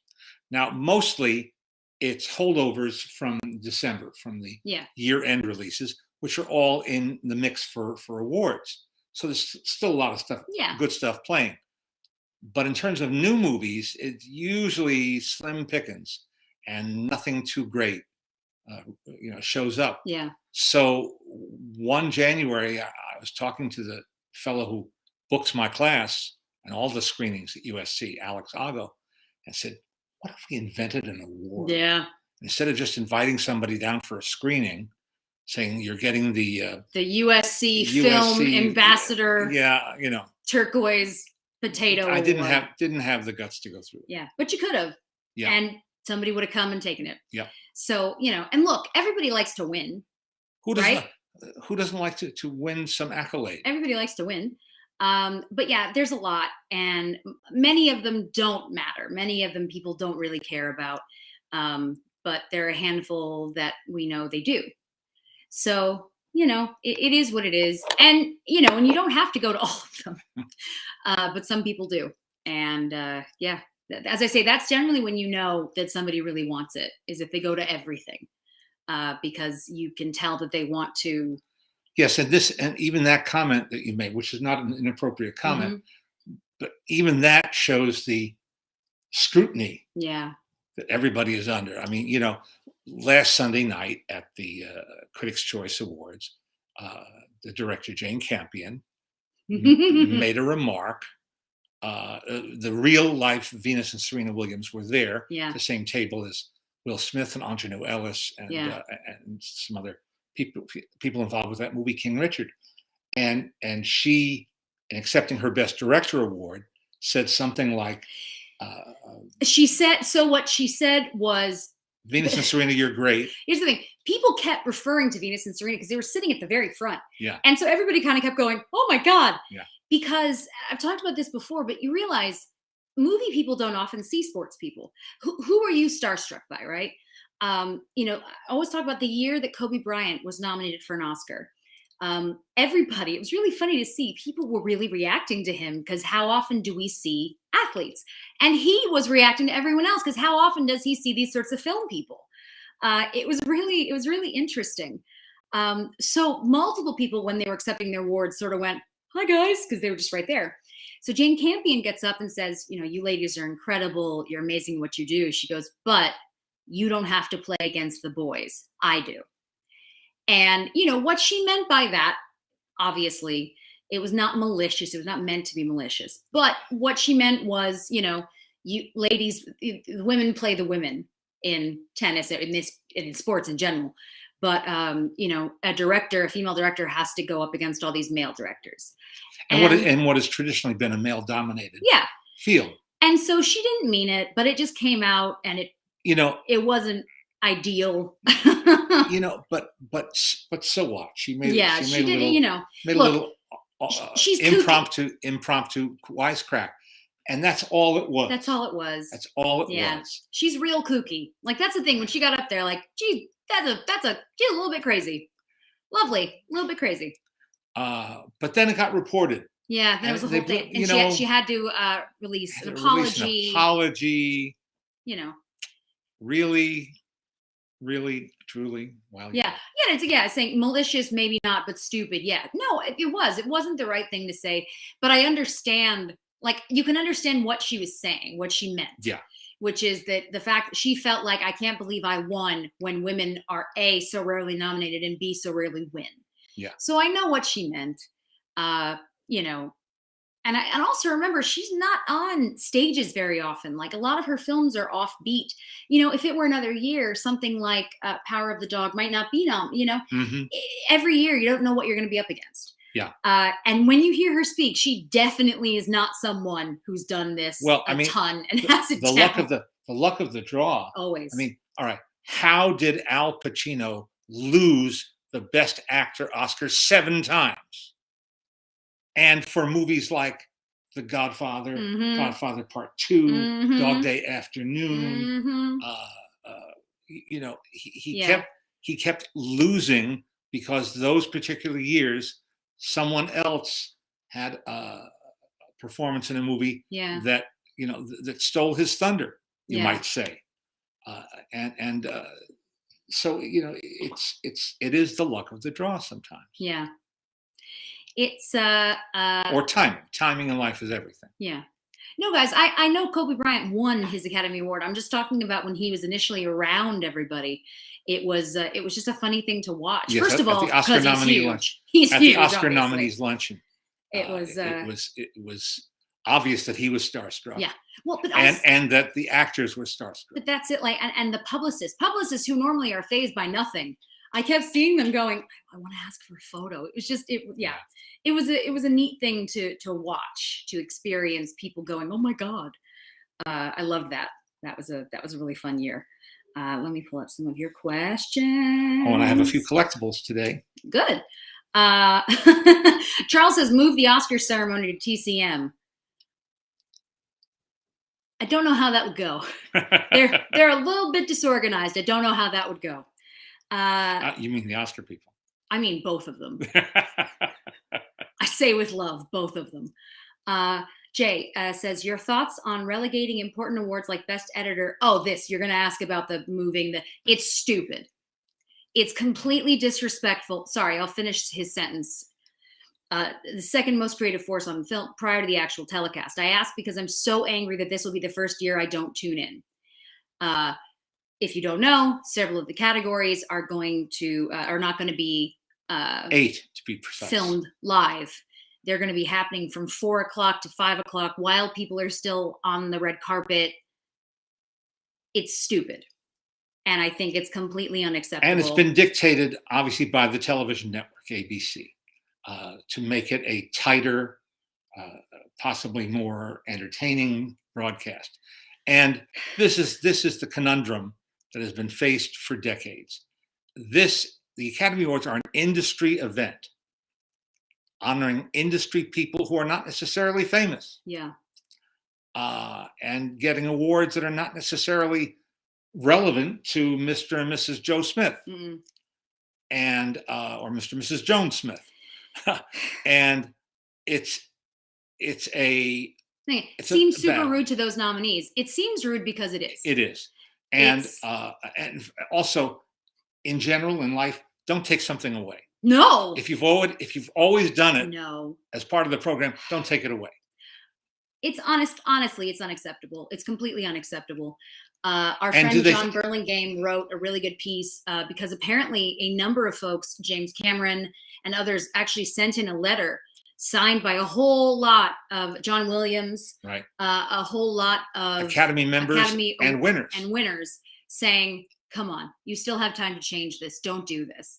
Now, mostly it's holdovers from December, from the year-end releases, which are all in the mix for awards. So there's still a lot of stuff, good stuff playing. But in terms of new movies, it's usually slim pickings and nothing too great, shows up. Yeah. So one January, I was talking to the fellow who books my class and all the screenings at USC, Alex Ago, and said, what if we invented an award? Yeah. Instead of just inviting somebody down for a screening, saying you're getting the USC film ambassador. Yeah, turquoise potato. I didn't have the guts to go through it. Yeah, but you could have. Yeah. And somebody would have come and taken it. Yeah. So, and look, everybody likes to win. Who doesn't like to win some accolade? Everybody likes to win. But yeah, there's a lot, and many of them don't matter. Many of them people don't really care about. But there are a handful that we know they do. So, it is what it is. And, and you don't have to go to all of them, but some people do. And yeah, as I say, that's generally when you know that somebody really wants it, is if they go to everything, because you can tell that they want to. Yes, and even that comment that you made, which is not an inappropriate comment, but even that shows the scrutiny that everybody is under. I mean, last Sunday night at the Critics' Choice Awards, the director Jane Campion made a remark. The real life Venus and Serena Williams were there at the same table as Will Smith and Ingenue Ellis and some other people involved with that movie King Richard, and she, in accepting her Best Director award, said something like, she said, so what she said was, Venus and Serena, you're great. Here's the thing. People kept referring to Venus and Serena because they were sitting at the very front. Yeah. And so everybody kind of kept going, oh my God. Yeah. Because I've talked about this before, but you realize movie people don't often see sports people. Who are you starstruck by, right? I always talk about the year that Kobe Bryant was nominated for an Oscar. Everybody, it was really funny to see, people were really reacting to him because how often do we see athletes? And he was reacting to everyone else because how often does he see these sorts of film people? It was really interesting. So multiple people, when they were accepting their awards, sort of went, hi guys, because they were just right there. So Jane Campion gets up and says, you ladies are incredible. You're amazing at what you do. She goes, but you don't have to play against the boys. I do. And, what she meant by that, obviously, it was not malicious. It was not meant to be malicious. But what she meant was, you ladies, the women play the women in tennis, in sports in general. But, a female director has to go up against all these male directors. And what has traditionally been a male-dominated field. And so she didn't mean it, but it just came out, and it wasn't ideal. But so what? She made made a little she's impromptu wisecrack, and that's all it was. That's all it was. That's all it was. She's real kooky. Like, that's the thing. When she got up there, like, gee, she's a little bit crazy. Lovely, a little bit crazy. But then it got reported. Yeah, there was a whole thing, and she had to release an apology. Really, truly, wow. It's saying malicious, maybe not, but stupid. Yeah, no, it wasn't the right thing to say. But I understand, like, you can understand what she was saying, what she meant. Yeah. Which is that the fact that she felt like, I can't believe I won when women are A, so rarely nominated, and B, so rarely win. Yeah. So I know what she meant, and also remember, she's not on stages very often. Like, a lot of her films are offbeat. If it were another year, something like Power of the Dog might not be every year you don't know what you're going to be up against. Yeah. And when you hear her speak, she definitely is not someone who's done this ton and has it the luck of the draw. Always. I mean, all right. How did Al Pacino lose the Best Actor Oscar 7 times? And for movies like The Godfather, Godfather Part 2, Dog Day Afternoon, he kept losing because those particular years, someone else had a performance in a movie that that stole his thunder, you might say, so it is the luck of the draw sometimes. Yeah. It's or timing in life is everything. Yeah. No, guys, I know Kobe Bryant won his Academy Award. I'm just talking about when he was initially around everybody. It was just a funny thing to watch. Yes, First of all, because he's huge. He's at huge, the Oscar obviously. nominees luncheon. It was obvious that he was starstruck. Yeah. Well, but and that the actors were starstruck. But that's it. Like, and the publicists who normally are fazed by nothing, I kept seeing them going, I want to ask for a photo. It was just, it was a neat thing to watch, to experience people going, oh my God. I loved that. That was a really fun year. Let me pull up some of your questions. Oh, and I have a few collectibles today. Good. Charles says, move the Oscar ceremony to TCM. I don't know how that would go. They're a little bit disorganized. I don't know how that would go. You mean the Oscar people? I mean both of them. I say with love, both of them. Jay says, your thoughts on relegating important awards like Best Editor. Oh, you're going to ask about the moving. It's stupid. It's completely disrespectful. Sorry, I'll finish his sentence. The second most creative force on film prior to the actual telecast. I ask because I'm so angry that this will be the first year I don't tune in. If you don't know, several of the categories are not going to be 8 to be precise. Filmed live. They're going to be happening from 4 o'clock to 5 o'clock while people are still on the red carpet. It's stupid. And I think it's completely unacceptable. And it's been dictated, obviously, by the television network, ABC, to make it a tighter, possibly more entertaining broadcast. And this is the conundrum that has been faced for decades. The Academy Awards are an industry event, honoring industry people who are not necessarily famous. Yeah. And getting awards that are not necessarily relevant to Mr. and Mrs. Joe Smith. Mm-mm. And or Mr. and Mrs. Jones Smith. And it seems super rude to those nominees. It seems rude because it is. It is. And also, in general, in life, don't take something away. No. If you've always done it, no, as part of the program, don't take it away. It's honestly, it's unacceptable. It's completely unacceptable. Our friend John Burlingame wrote a really good piece because apparently a number of folks, James Cameron and others, actually sent in a letter signed by a whole lot of John Williams, right? A whole lot of Academy members and winners saying, come on, you still have time to change this. Don't do this.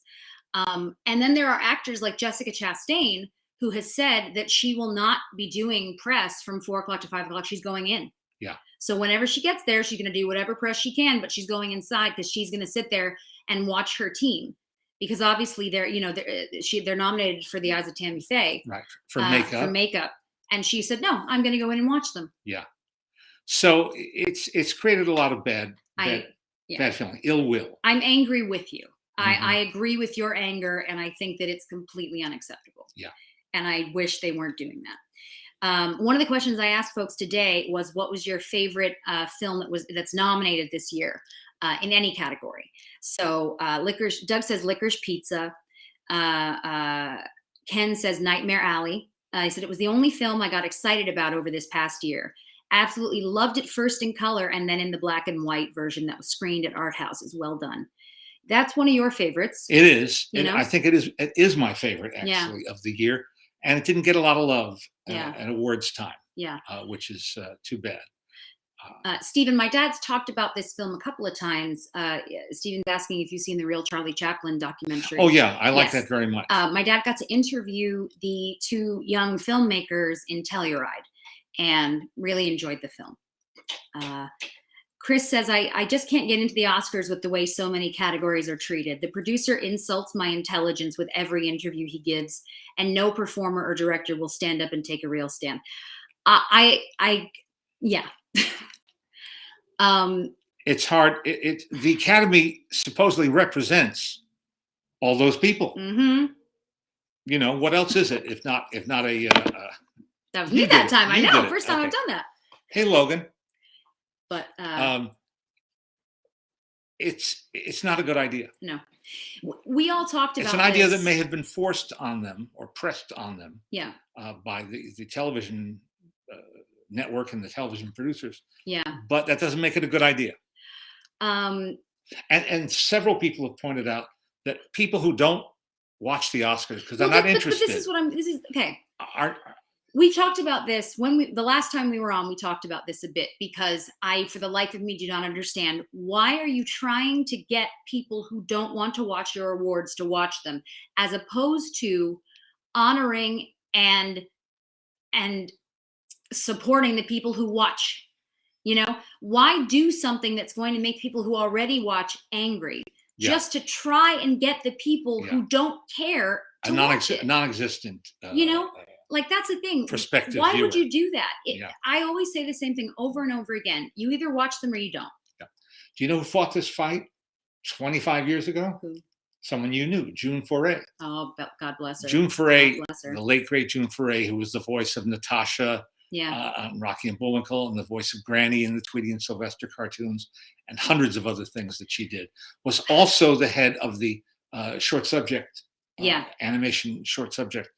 And then there are actors like Jessica Chastain, who has said that she will not be doing press from 4 o'clock to 5 o'clock. She's going in. Yeah. So whenever she gets there, she's going to do whatever press she can, but she's going inside because she's going to sit there and watch her team. Because obviously they're nominated for the Eyes of Tammy Faye. Right. For makeup. And she said, no, I'm going to go in and watch them. Yeah. So it's created a lot of bad feeling, ill will. I'm angry with you. Mm-hmm. I agree with your anger, and I think that it's completely unacceptable. Yeah. And I wish they weren't doing that. One of the questions I asked folks today was, what was your favorite film that's nominated this year in any category? So Doug says Licorice Pizza. Ken says Nightmare Alley. He said it was the only film I got excited about over this past year. Absolutely loved it first in color and then in the black and white version that was screened at art houses. Well done. That's one of your favorites. It is. I think it is my favorite, actually, of the year. And it didn't get a lot of love at awards time, which is too bad. Stephen, my dad's talked about this film a couple of times. Stephen's asking if you've seen the Real Charlie Chaplin documentary. Oh, yeah. I like that very much. My dad got to interview the two young filmmakers in Telluride and really enjoyed the film. Chris says, I just can't get into the Oscars with the way so many categories are treated. The producer insults my intelligence with every interview he gives, and no performer or director will stand up and take a real stand. It's hard. The Academy supposedly represents all those people. Mm-hmm. What else is it if not a? That was me that time. I know. First time I've done that. Hey, Logan. But it's not a good idea. No, we all talked about. It's an idea that may have been forced on them or pressed on them. Yeah. By the television network and the television producers. Yeah. But that doesn't make it a good idea. And several people have pointed out that people who don't watch the Oscars because they're not interested. But this is okay. We talked about this the last time we were on. We talked about this a bit because I, for the life of me, do not understand why are you trying to get people who don't want to watch your awards to watch them, as opposed to honoring and supporting the people who watch. Why do something that's going to make people who already watch angry just to try and get the people who don't care to watch it. Non-existent. Like that's the thing. Prospective Why viewer. would you do that? Yeah. I always say the same thing over and over again. You either watch them or you don't. Yeah. Do you know who fought this fight 25 years ago? Who? Someone you knew, June Foray. Oh, God bless her. June Foray, God bless her. the late great June Foray, who was the voice of Natasha on Rocky and Bullwinkle, and the voice of Granny in the Tweety and Sylvester cartoons, and hundreds of other things that she did, was also the head of the short subject, animation short subject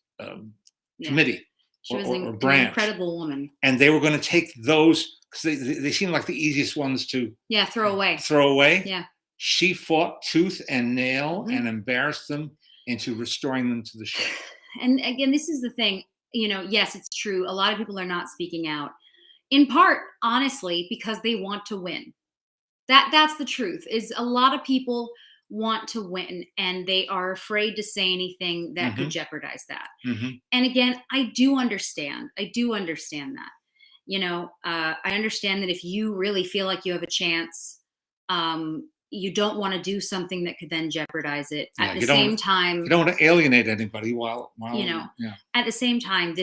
committee. She was or an branch. Incredible woman. And they were going to take those, because they seemed like the easiest ones to throw away. Yeah. She fought tooth and nail and embarrassed them into restoring them to the show. And again, this is the thing, yes, it's true. A lot of people are not speaking out, in part, honestly, because they want to win. That's the truth, is a lot of people want to win and they are afraid to say anything that could jeopardize that. And again, I do understand that. I understand that if you really feel like you have a chance, you don't want to do something that could then jeopardize it. At the same time, you don't want to alienate anybody while at the same time,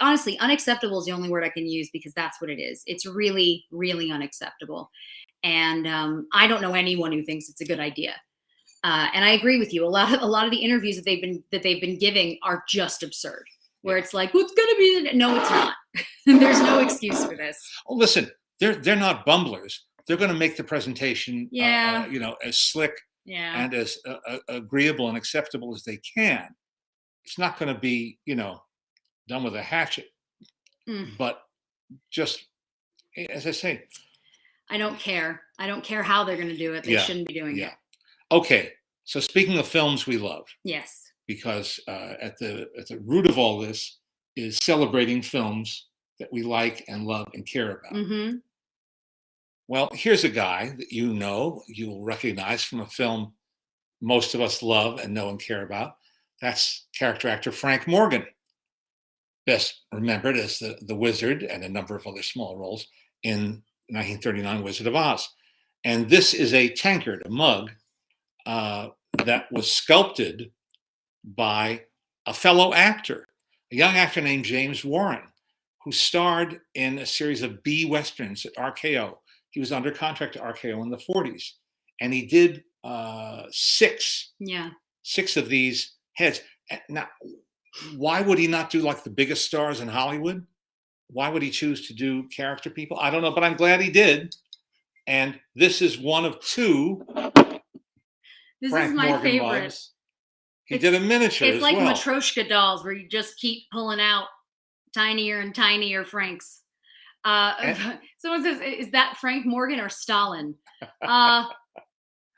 honestly, unacceptable is the only word I can use, because that's what it is. It's really, really unacceptable. And I don't know anyone who thinks it's a good idea. And I agree with you. A lot of the interviews that they've been giving are just absurd. Where it's like, what's going to be? No, it's not. There's no excuse for this. Oh, listen, they're not bumblers. They're going to make the presentation, as slick and as agreeable and acceptable as they can. It's not going to be, done with a hatchet. But just, as I say, I don't care. I don't care how they're going to do it. They shouldn't be doing it. Okay. So speaking of films we love. Yes. Because at the root of all this is celebrating films that we like and love and care about. Well, here's a guy that you'll recognize from a film most of us love and know and care about. That's character actor Frank Morgan, best remembered as the Wizard and a number of other small roles in 1939 Wizard of Oz. And this is a tankard, a mug, that was sculpted by a fellow actor, a young actor named James Warren, who starred in a series of B westerns at RKO. He was under contract to RKO in the 40s, and he did 6 of these heads. Now, why would he not do like the biggest stars in Hollywood? Why would he choose to do character people? I don't know, but I'm glad he did. And this is one of 2. This Frank is my Morgan favorite. Mugs. He did a miniature It's as like well. Matryoshka dolls, where you just keep pulling out tinier and tinier Franks. Someone says, is that Frank Morgan or Stalin?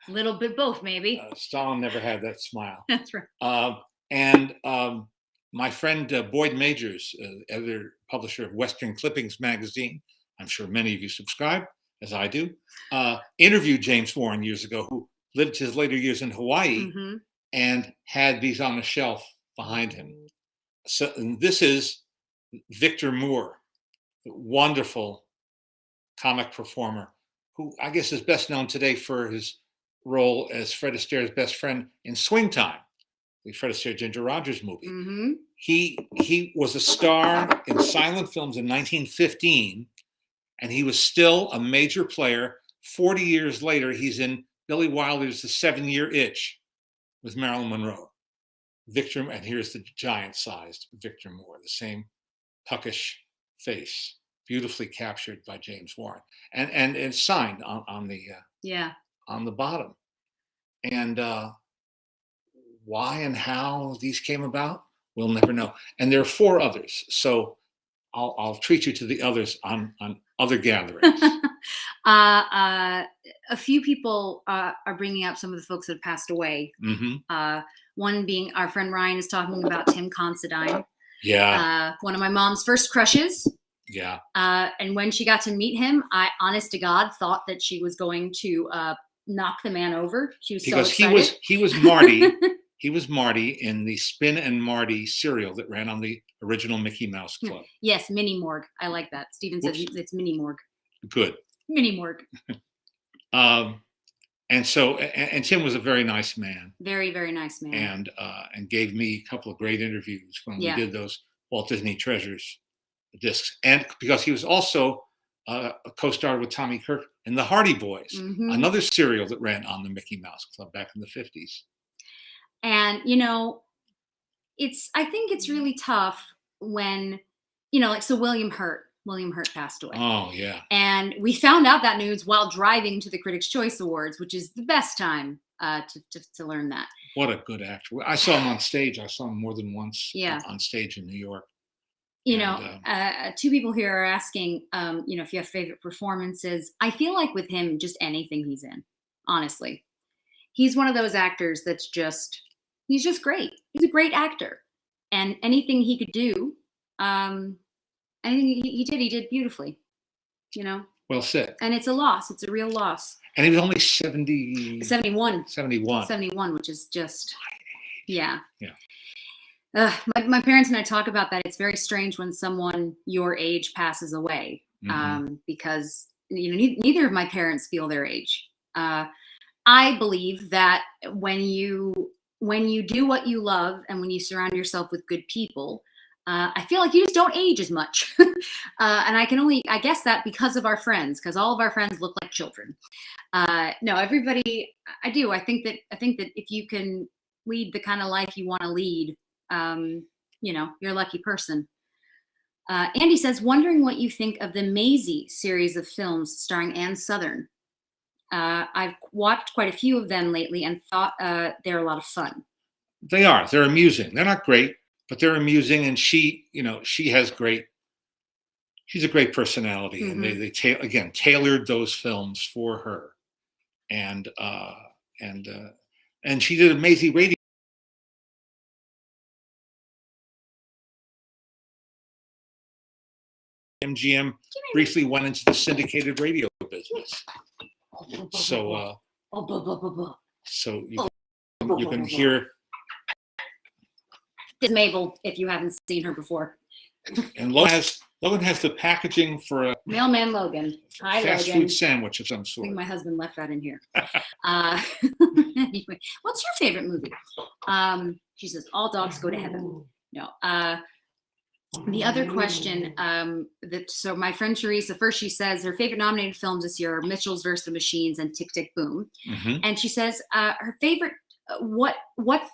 Little bit both, maybe. Stalin never had that smile. That's right. And my friend Boyd Majors, editor, publisher of Western Clippings magazine, I'm sure many of you subscribe, as I do, interviewed James Warren years ago, who lived his later years in Hawaii and had these on a shelf behind him. So this is Victor Moore, the wonderful comic performer, who I guess is best known today for his role as Fred Astaire's best friend in Swing Time, the Fred Astaire Ginger Rogers movie. He was a star in silent films in 1915, and he was still a major player. 40 years later, he's in Billy Wilder's The 7-Year Itch with Marilyn Monroe. Victor, and here's the giant-sized Victor Moore, the same puckish face, beautifully captured by James Warren, and it's signed on the bottom. And why and how these came about, we'll never know. And there are 4 others, so I'll treat you to the others on other gatherings. A few people are bringing up some of the folks that have passed away. One being our friend Ryan is talking about Tim Considine. One of my mom's first crushes. And when she got to meet him, I, honest to God, thought that she was going to knock the man over. She was so excited. he was Marty. He was Marty in the Spin and Marty serial that ran on the original Mickey Mouse Club. Yes, Mini Morgue. I like that. Steven says it's Mini Morgue. Good. Mini Morgue. And so, and Tim was a very nice man. Very, very nice man. And gave me a couple of great interviews when Yeah. we did those Walt Disney Treasures discs. And because he was also a co-star with Tommy Kirk in The Hardy Boys, another serial that ran on the Mickey Mouse Club back in the 50s. And, I think it's really tough when, so William Hurt passed away. Oh, yeah. And we found out that news while driving to the Critics' Choice Awards, which is the best time to learn that. What a good actor. I saw him on stage. I saw him more than once on stage in New York. Two people here are asking, if you have favorite performances. I feel like with him, just anything he's in, honestly. He's one of those actors that's he's just great. He's a great actor. And anything he could do, anything he did beautifully, Well said. And it's a loss. It's a real loss. And he was only 71. 71, which is just, yeah. Yeah. My parents and I talk about that. It's very strange when someone your age passes away, because neither of my parents feel their age. I believe that when you do what you love and when you surround yourself with good people, I feel like you just don't age as much. And I guess that because of our friends, because all of our friends look like children. No, everybody, I do. I think that if you can lead the kind of life you want to lead, you're a lucky person. Andy says, wondering what you think of the Maisie series of films starring Ann Sothern. I've watched quite a few of them lately and thought they're a lot of fun. They are. They're amusing. They're not great, but they're amusing. And she has she's a great personality. And they tailored those films for her. And she did amazing radio. MGM briefly went into the syndicated radio business. So you can hear. This is Mabel, if you haven't seen her before. And Logan has the packaging for a mailman Logan. Hi, fast Logan. food sandwich of some sort. I think my husband left that in here. Anyway, what's your favorite movie? She says, all dogs go to heaven. No. The other question, so my friend Teresa, first she says her favorite nominated films this year are Mitchell's vs. the Machines and Tick, Tick, Boom. And she says her favorite, what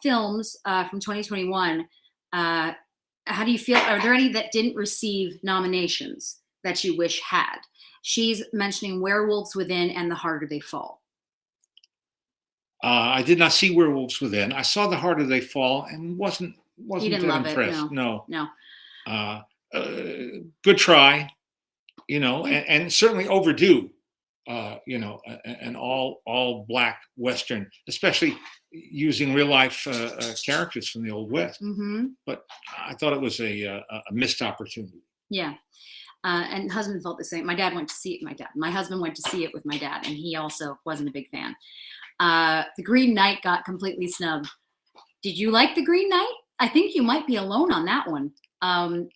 films from 2021, how do you feel? Are there any that didn't receive nominations that you wish had? She's mentioning Werewolves Within and The Harder They Fall. I did not see Werewolves Within. I saw The Harder They Fall and wasn't you didn't love impressed. It, no. Good try, and certainly overdue, an all black Western, especially using real life characters from the Old West. But I thought it was a missed opportunity. Yeah. And husband felt the same. My husband went to see it with my dad, and he also wasn't a big fan. The Green Knight got completely snubbed. Did you like The Green Knight? I think you might be alone on that one.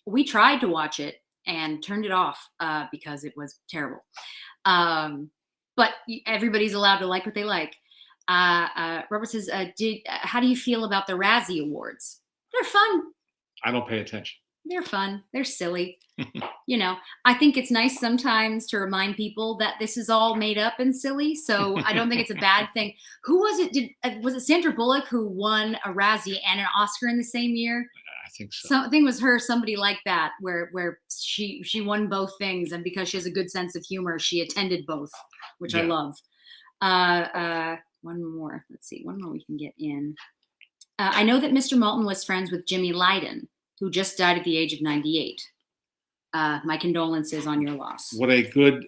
We tried to watch it and turned it off because it was terrible. But everybody's allowed to like what they like. Robert says, how do you feel about the Razzie Awards? They're fun. I don't pay attention. They're fun. They're silly. I think it's nice sometimes to remind people that this is all made up and silly. So I don't think it's a bad thing. Who was it? Was it Sandra Bullock who won a Razzie and an Oscar in the same year? I think so. Something was somebody like that, where she won both things, and because she has a good sense of humor, she attended both, which I love. One more. Let's see. One more we can get in. I know that Mr. Malton was friends with Jimmy Lydon, who just died at the age of 98. My condolences on your loss. What a good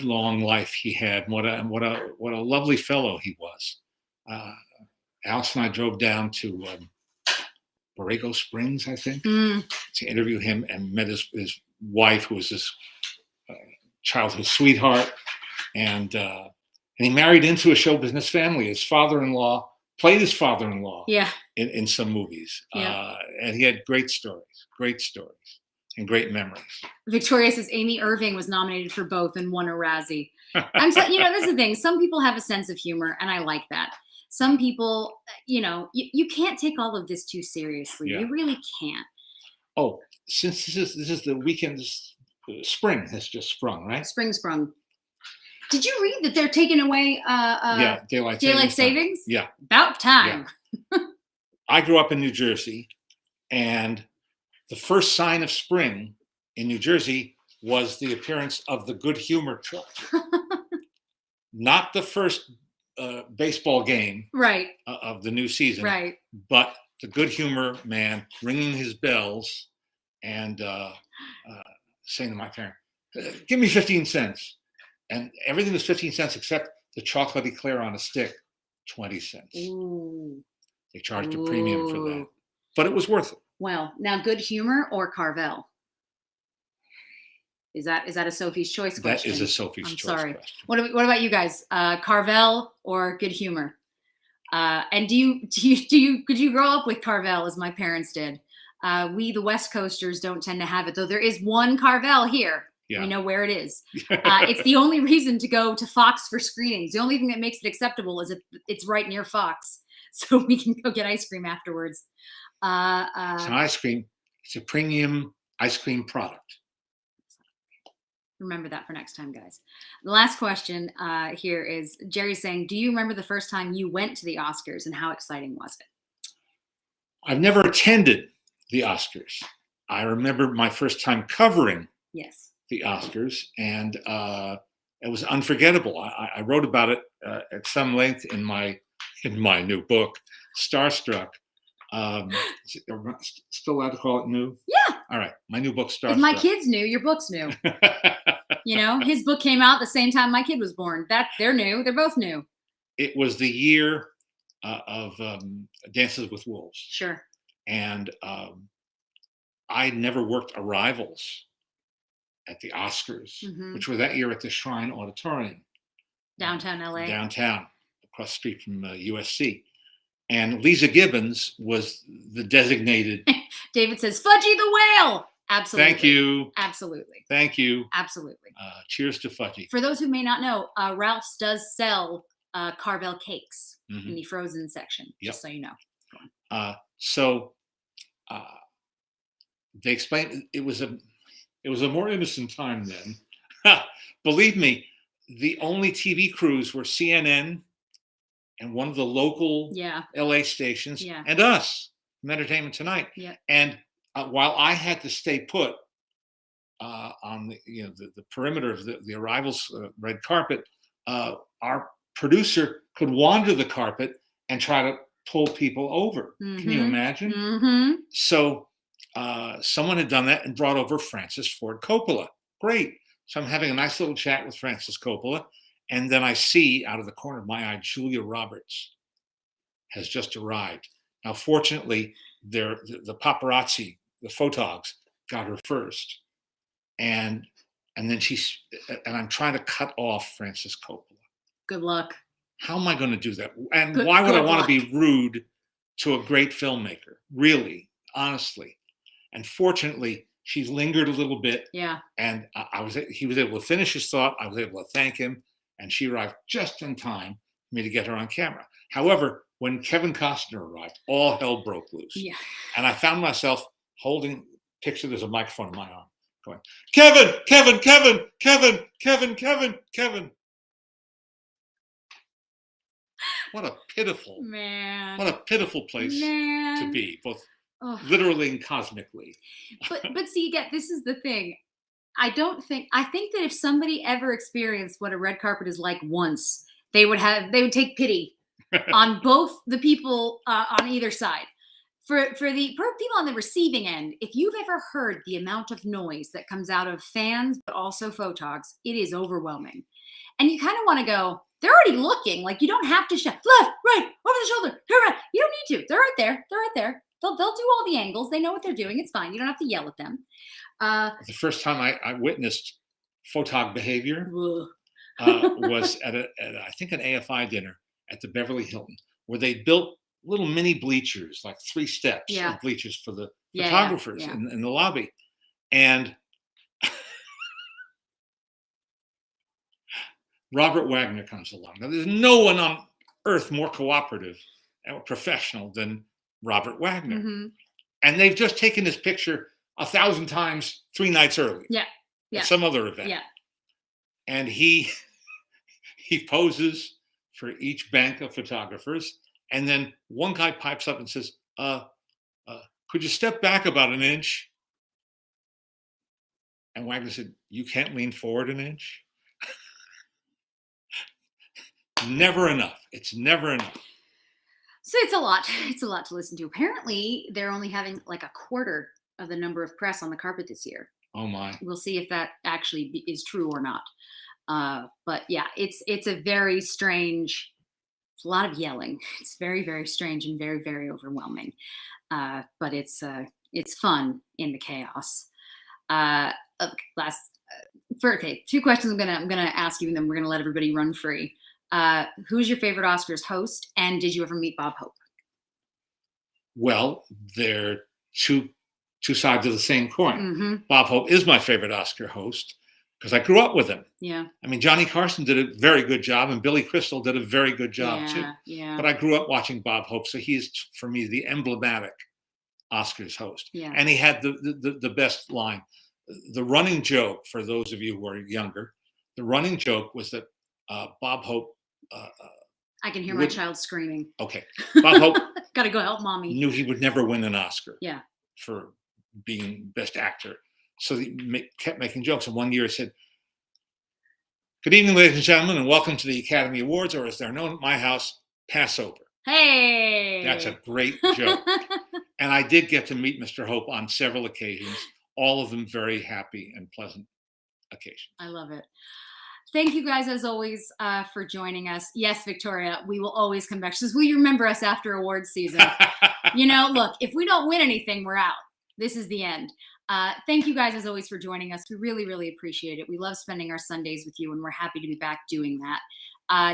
long life he had. What a lovely fellow he was. Alice and I drove down to Borrego Springs, I think, to interview him, and met his wife, who was his childhood sweetheart, and he married into a show business family. His father-in-law played his father-in-law in some movies. And he had great stories. and great memories. Victoria says Amy Irving was nominated for both and won a Razzie. This is the thing. Some people have a sense of humor, and I like that. Some people, you can't take all of this too seriously. Yeah. You really can't. Oh, since this is the weekend, spring has just sprung, right? Spring sprung. Did you read that they're taking away daylight savings? Yeah. About time. Yeah. I grew up in New Jersey, and the first sign of spring in New Jersey was the appearance of the Good Humor truck. Not the first baseball game of the new season, right? But the Good Humor man ringing his bells and saying to my parent, "Give me 15 cents." And everything was 15 cents except the chocolate eclair on a stick, 20 cents. Ooh. They charged a premium for that. But it was worth it. Well, now Good Humor or Carvel? Is that a Sophie's Choice question? That is a Sophie's Choice sorry. question. What about you guys? Carvel or Good Humor? And could you grow up with Carvel as my parents did? We, the West Coasters, don't tend to have it, though there is one Carvel here. Yeah. We know where it is. It's the only reason to go to Fox for screenings. The only thing that makes it acceptable is it's right near Fox, so we can go get ice cream afterwards. It's an ice cream. It's a premium ice cream product. Remember that for next time, guys. The last question here is Jerry saying, do you remember the first time you went to the Oscars and how exciting was it? I've never attended the Oscars. I remember my first time covering the Oscars, and it was unforgettable. I wrote about it at some length in my new book, Starstruck. Still allowed to call it new? Yeah. All right. My new book, Starstruck. If my kid's new, your book's new. His book came out the same time my kid was born. They're new. They're both new. It was the year of Dances with Wolves. Sure. And I never worked arrivals at the Oscars, which were that year at the Shrine Auditorium. Downtown LA. Downtown, across the street from USC. And Lisa Gibbons was the designated. David says, Fudgy the Whale. Absolutely. Thank you. Absolutely. Thank you. Absolutely. Cheers to Fudgy. For those who may not know, Ralph's does sell Carvel cakes in the frozen section, just so you know. They explained it was a more innocent time then. Believe me, the only TV crews were CNN and one of the local LA stations and us from Entertainment Tonight. Yeah. And while I had to stay put on the perimeter of the arrivals red carpet, our producer could wander the carpet and try to pull people over. Can you imagine? So someone had done that and brought over Francis Ford Coppola. Great. So I'm having a nice little chat with Francis Coppola. And then I see out of the corner of my eye, Julia Roberts has just arrived. Now, fortunately, the paparazzi, the photogs, got her first. And then I'm trying to cut off Francis Coppola. Good luck. How am I going to do that? And why would I want to be rude to a great filmmaker? Really, honestly. And fortunately, she lingered a little bit. Yeah. And he was able to finish his thought. I was able to thank him. And she arrived just in time for me to get her on camera. However, when Kevin Costner arrived, all hell broke loose. Yeah. And I found myself holding, picture there's a microphone in my arm, going, Kevin, Kevin, Kevin, Kevin, Kevin, Kevin, Kevin. What a pitiful, what a pitiful place to be, both literally and cosmically. But see, again, this is the thing. I think that if somebody ever experienced what a red carpet is like once, they would take pity on both the people on either side. For people on the receiving end, if you've ever heard the amount of noise that comes out of fans, but also photogs, it is overwhelming. And you kind of want to go, they're already looking. Like, you don't have to shout left, right, over the shoulder, here, right. You don't need to. They're right there. They're right there. They'll do all the angles. They know what they're doing. It's fine. You don't have to yell at them. The first time I witnessed photog behavior was at I think an AFI dinner at the Beverly Hilton, where they built little mini bleachers, like 3 steps of bleachers for the photographers in the lobby. And Robert Wagner comes along. Now, there's no one on earth more cooperative and professional than Robert Wagner. Mm-hmm. And they've just taken this picture 1,000 times 3 nights earlier. Yeah. Yeah. At some other event. Yeah. And he poses for each bank of photographers. And then one guy pipes up and says, could you step back about an inch? And Wagner said, you can't lean forward an inch? Never enough. It's never enough. So it's a lot. It's a lot to listen to. Apparently, they're only having like a quarter of the number of press on the carpet this year. Oh my! We'll see if that actually is true or not. But yeah, it's a very strange. It's a lot of yelling. It's very, very strange and very, very overwhelming. But it's fun in the chaos. Okay, 2 questions I'm gonna ask you, and then we're gonna let everybody run free. Who's your favorite Oscars host, and did you ever meet Bob Hope? Well, they're two sides of the same coin. Mm-hmm. Bob Hope is my favorite Oscar host because I grew up with him. Yeah. I mean, Johnny Carson did a very good job, and Billy Crystal did a very good job too. Yeah. But I grew up watching Bob Hope, so he's for me the emblematic Oscars host. Yeah. And he had the best line. The running joke, for those of you who are younger, the running joke was that Bob Hope. I can hear my child screaming. Okay. Bob Hope Gotta go help mommy. knew he would never win an Oscar. Yeah. For being best actor. So he kept making jokes. And one year he said, good evening, ladies and gentlemen, and welcome to the Academy Awards, or as they're known at my house, Passover. Hey! That's a great joke. And I did get to meet Mr. Hope on several occasions, all of them very happy and pleasant occasions. I love it. Thank you guys, as always, for joining us. Yes, Victoria, we will always come back. She says, will you remember us after awards season? Look, if we don't win anything, we're out. This is the end. Thank you guys, as always, for joining us. We really, really appreciate it. We love spending our Sundays with you, and we're happy to be back doing that.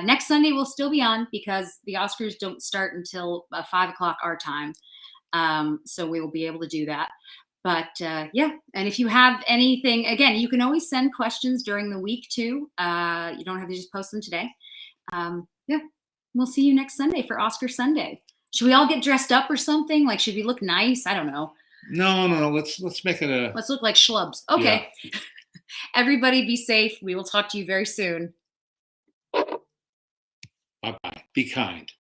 Next Sunday, we'll still be on because the Oscars don't start until 5 o'clock our time. So we will be able to do that. But yeah, and if you have anything, again, you can always send questions during the week too. You don't have to just post them today. Yeah, we'll see you next Sunday for Oscar Sunday. Should we all get dressed up or something? Like, should we look nice? I don't know. No. Let's make it Let's look like schlubs. Okay. Yeah. Everybody be safe. We will talk to you very soon. Bye-bye. Be kind.